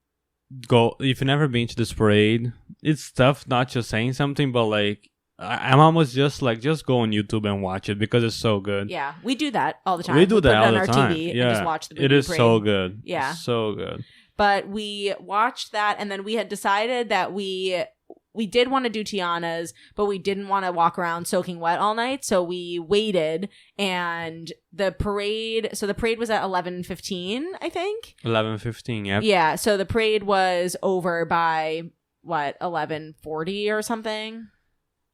go, if you've never been to this parade, it's tough not just saying something, but like, I'm almost just like, just go on YouTube and watch it because it's so good. Yeah, we do that all the time. We do that all put it on the our time. TV Yeah, and just watch the Booty it is Parade. so good. Yeah, it's so good. But we watched that, and then we had decided that we did want to do Tiana's, but we didn't want to walk around soaking wet all night, so we waited. And the parade was at 11:15, I think. 11:15, yep. Yeah, so the parade was over by what, 11:40 or something.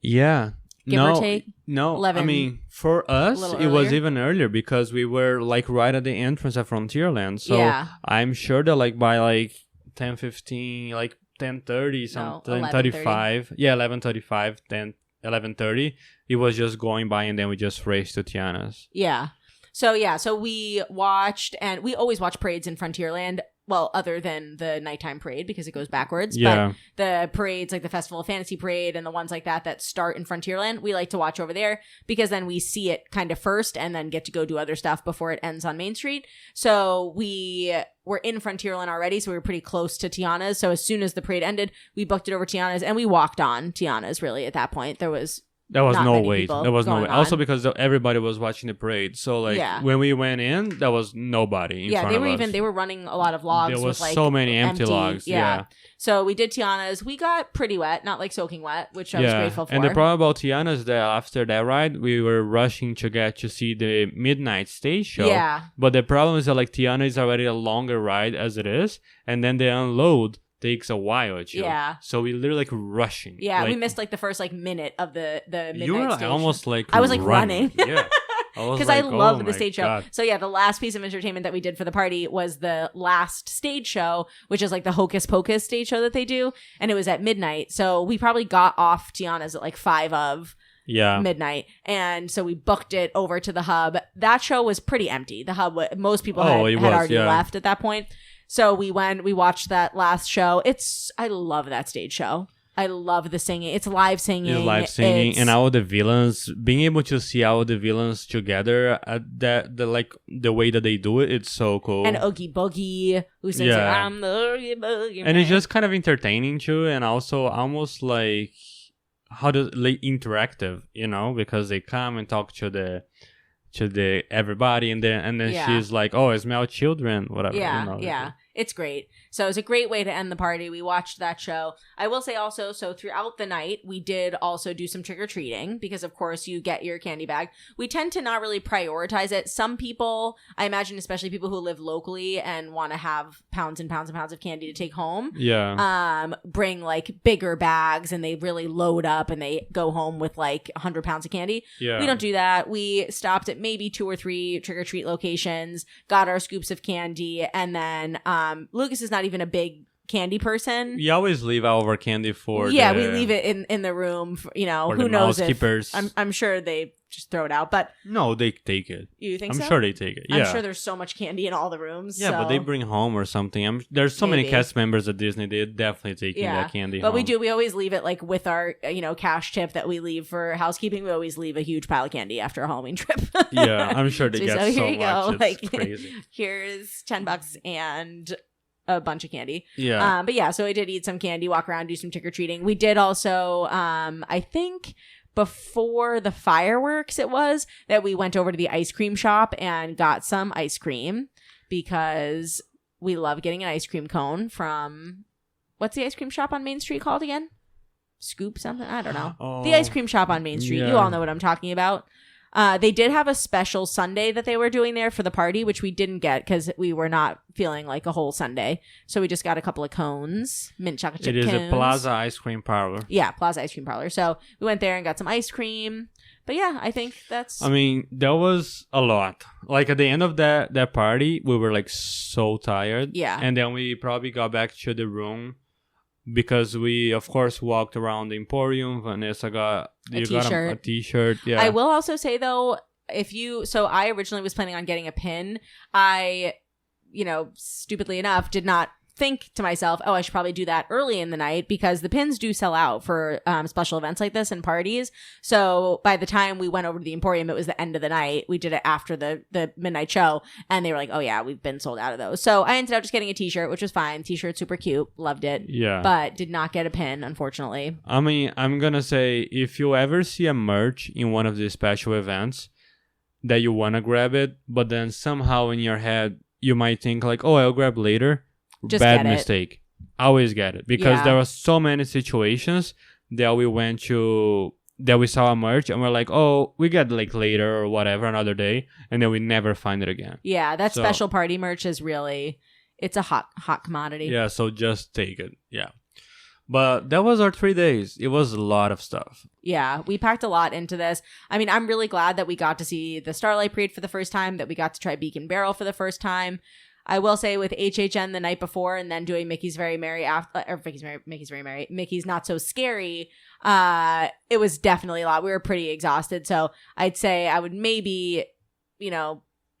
Yeah. Give or take? No, 11, I mean, for us, it was even earlier because we were like right at the entrance at Frontierland. So yeah. I'm sure that like by like 10:15, like 10:30, something, 10:35. Yeah, 11:35, then 11:30. It was just going by and then we just raced to Tiana's. Yeah. So we watched, and we always watch parades in Frontierland. Well, other than the nighttime parade because it goes backwards. Yeah. But the parades like the Festival of Fantasy Parade and the ones like that start in Frontierland, we like to watch over there because then we see it kind of first and then get to go do other stuff before it ends on Main Street. So we were in Frontierland already, so we were pretty close to Tiana's. So as soon as the parade ended, we booked it over Tiana's and we walked on Tiana's really at that point. There was no wait. There was no wait. On. Also because everybody was watching the parade. So like when we went in, there was nobody in front of us. They were running a lot of logs. There was with, like, so many empty logs. Yeah. So we did Tiana's. We got pretty wet, not like soaking wet, which I was grateful for. And the problem about Tiana's is that after that ride, we were rushing to get to see the midnight stage show. Yeah. But the problem is that like Tiana is already a longer ride as it is, and then the unload takes a while. Yeah. So we literally like rushing. Yeah, like, we missed like the first like minute of the midnight you were stage. almost like I was like running. Yeah. Because I love the stage show. God. So yeah, the last piece of entertainment that we did for the party was the last stage show, which is like the Hocus Pocus stage show that they do. And it was at midnight. So we probably got off Tiana's at like 5 of midnight. And so we booked it over to the hub. That show was pretty empty. The hub, most people had already left at that point. So we watched that last show. I love that stage show. I love the singing. It's live singing. And all the villains, being able to see all the villains together, the way that they do it, it's so cool. And Oogie Boogie, who sings like, I'm the Oogie Boogie Man. And it's just kind of entertaining too, and also almost like interactive, because they come and talk to the everybody, and then she's like, oh, I smell children, whatever. Yeah. It's great. So it's a great way to end the party. We watched that show. I will say also, so throughout the night, we did also do some trick-or-treating because, of course, you get your candy bag. We tend to not really prioritize it. Some people, I imagine, especially people who live locally and want to have pounds and pounds and pounds of candy to take home, bring like bigger bags and they really load up and they go home with like 100 pounds of candy. Yeah. We don't do that. We stopped at maybe 2 or 3 trick-or-treat locations, got our scoops of candy, and then Lucas is not even a big candy person. We always leave our candy for we leave it in the room for, who knows if I'm sure they just throw it out, but no, they take it. You think so? I'm sure they take it. Yeah. I'm sure there's so much candy in all the rooms. Yeah, but they bring home or something. There's so many cast members at Disney, they're definitely taking that candy home. But we always leave it like with our cash tip that we leave for housekeeping. We always leave a huge pile of candy after a Halloween trip. Yeah, I'm sure they get so here you much. go. It's crazy. Here's $10 and a bunch of candy. Yeah. But yeah, so I did eat some candy, walk around, do some trick-or-treating. We did also, I think before the fireworks it was, that we went over to the ice cream shop and got some ice cream because we love getting an ice cream cone from, what's the ice cream shop on Main Street called again? Scoop something? I don't know. The ice cream shop on Main Street. Yeah. You all know what I'm talking about. They did have a special sundae that they were doing there for the party, which we didn't get because we were not feeling like a whole sundae. So we just got a couple of cones, mint chocolate chip cones. It is a Plaza Ice Cream Parlor. Yeah, Plaza Ice Cream Parlor. So we went there and got some ice cream. But yeah, I think that's... I mean, there was a lot. Like at the end of that party, we were like so tired. Yeah. And then we probably got back to the room because we, of course, walked around the Emporium. Vanessa got a t-shirt. Yeah. I will also say, though, so I originally was planning on getting a pin. I, stupidly enough, did not think to myself, oh, I should probably do that early in the night because the pins do sell out for special events like this and parties. So by the time we went over to the Emporium, it was the end of the night. We did it after the midnight show, and they were like, oh yeah, we've been sold out of those. So I ended up just getting a t-shirt, which was fine. T-shirt, super cute, loved it. Yeah, but did not get a pin, unfortunately. I mean, I'm gonna say, if you ever see a merch in one of these special events that you want to grab it, but then somehow in your head you might think like, oh, I'll grab later. Just bad get it. mistake. Always get it, because there were so many situations that we saw a merch and we're like, oh, we get like later or whatever, another day, and then we never find it again. Yeah, that special party merch is really, it's a hot commodity. Yeah, so just take it. Yeah. But that was our 3 days. It was a lot of stuff. Yeah, we packed a lot into this. I mean, I'm really glad that we got to see the Starlight Parade for the first time, that we got to try Beak Barrel for the first time. I will say with HHN the night before and then doing Mickey's Very Merry Mickey's Not So Scary, it was definitely a lot. We were pretty exhausted. So I'd say I would maybe,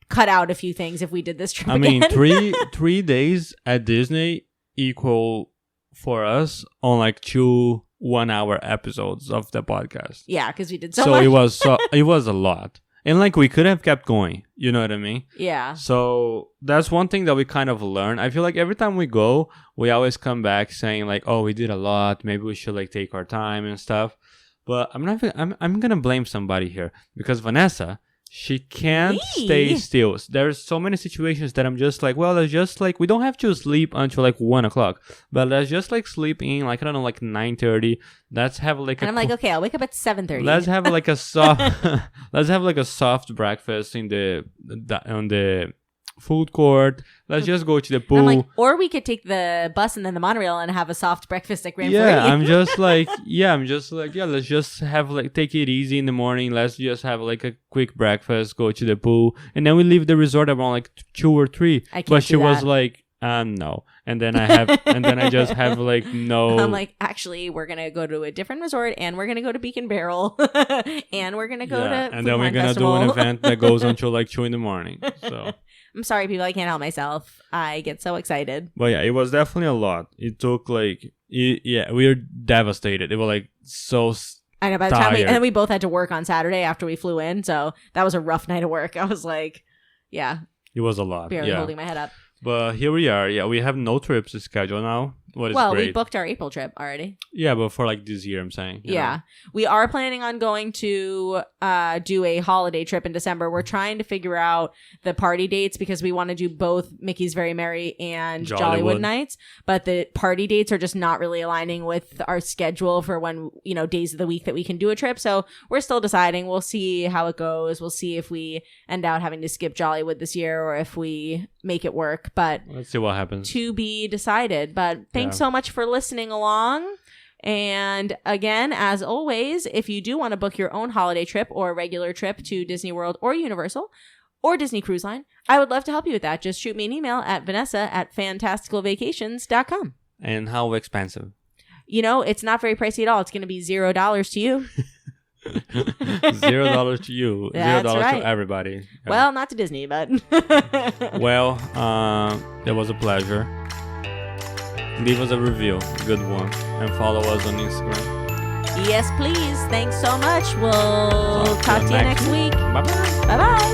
cut out a few things if we did this trip again. I mean, three days at Disney equal for us on like 2 1-hour episodes of the podcast. Yeah, because we did so much. It was a lot. And like we could have kept going, you know what I mean? Yeah. So that's one thing that we kind of learned. I feel like every time we go, we always come back saying like, oh, we did a lot. Maybe we should like take our time and stuff. But I'm gonna blame somebody here, because Vanessa, she can't stay still. There's so many situations that I'm just like, well, let's just like, we don't have to sleep until like 1 o'clock, but let's just like sleep in like, I don't know, like 9:30. Let's have like and I'm like, okay, I'll wake up at 7:30. Let's have like a soft breakfast on the food court. Let's just go to the pool. I'm like, or we could take the bus and then the monorail and have a soft breakfast at Grand Floridian. I'm just like, let's just have like, take it easy in the morning. Let's just have like a quick breakfast, go to the pool, and then we leave the resort around like 2 or 3. But she was like, no. And then I just have like no. I'm like, actually, we're gonna go to a different resort, and we're gonna go to Beak Barrel, and we're gonna go to and Food then we're Wine gonna Festival. do an event that goes until like 2 in the morning. So I'm sorry, people, I can't help myself. I get so excited. But yeah, it was definitely a lot. It took like, we were devastated. It was like so. I know. By the time and then we both had to work on Saturday after we flew in, so that was a rough night of work. I was like, yeah, it was a lot. Barely holding my head up. But here we are. Yeah, we have no trips to schedule now. We booked our April trip already. Yeah, but for like this year, I'm saying. Yeah. We are planning on going to do a holiday trip in December. We're trying to figure out the party dates because we want to do both Mickey's Very Merry and Jollywood nights. But the party dates are just not really aligning with our schedule for when, days of the week that we can do a trip. So we're still deciding. We'll see how it goes. We'll see if we end out having to skip Jollywood this year or if we make it work. But let's see what happens. To be decided. But thanks so much for listening along. And again, as always, if you do want to book your own holiday trip or a regular trip to Disney World or Universal or Disney Cruise Line, I would love to help you with that. Just shoot me an email at vanessa@fantasticalvacations.com. And how expensive? It's not very pricey at all. It's going to be $0 to you. $0 to you. That's $0 right. to everybody. Yeah. Well, not to Disney, but well, it was a pleasure. Leave us a review, good one, and follow us on Instagram. Yes, please. Thanks so much. We'll talk to you next week. Bye-bye. Bye-bye.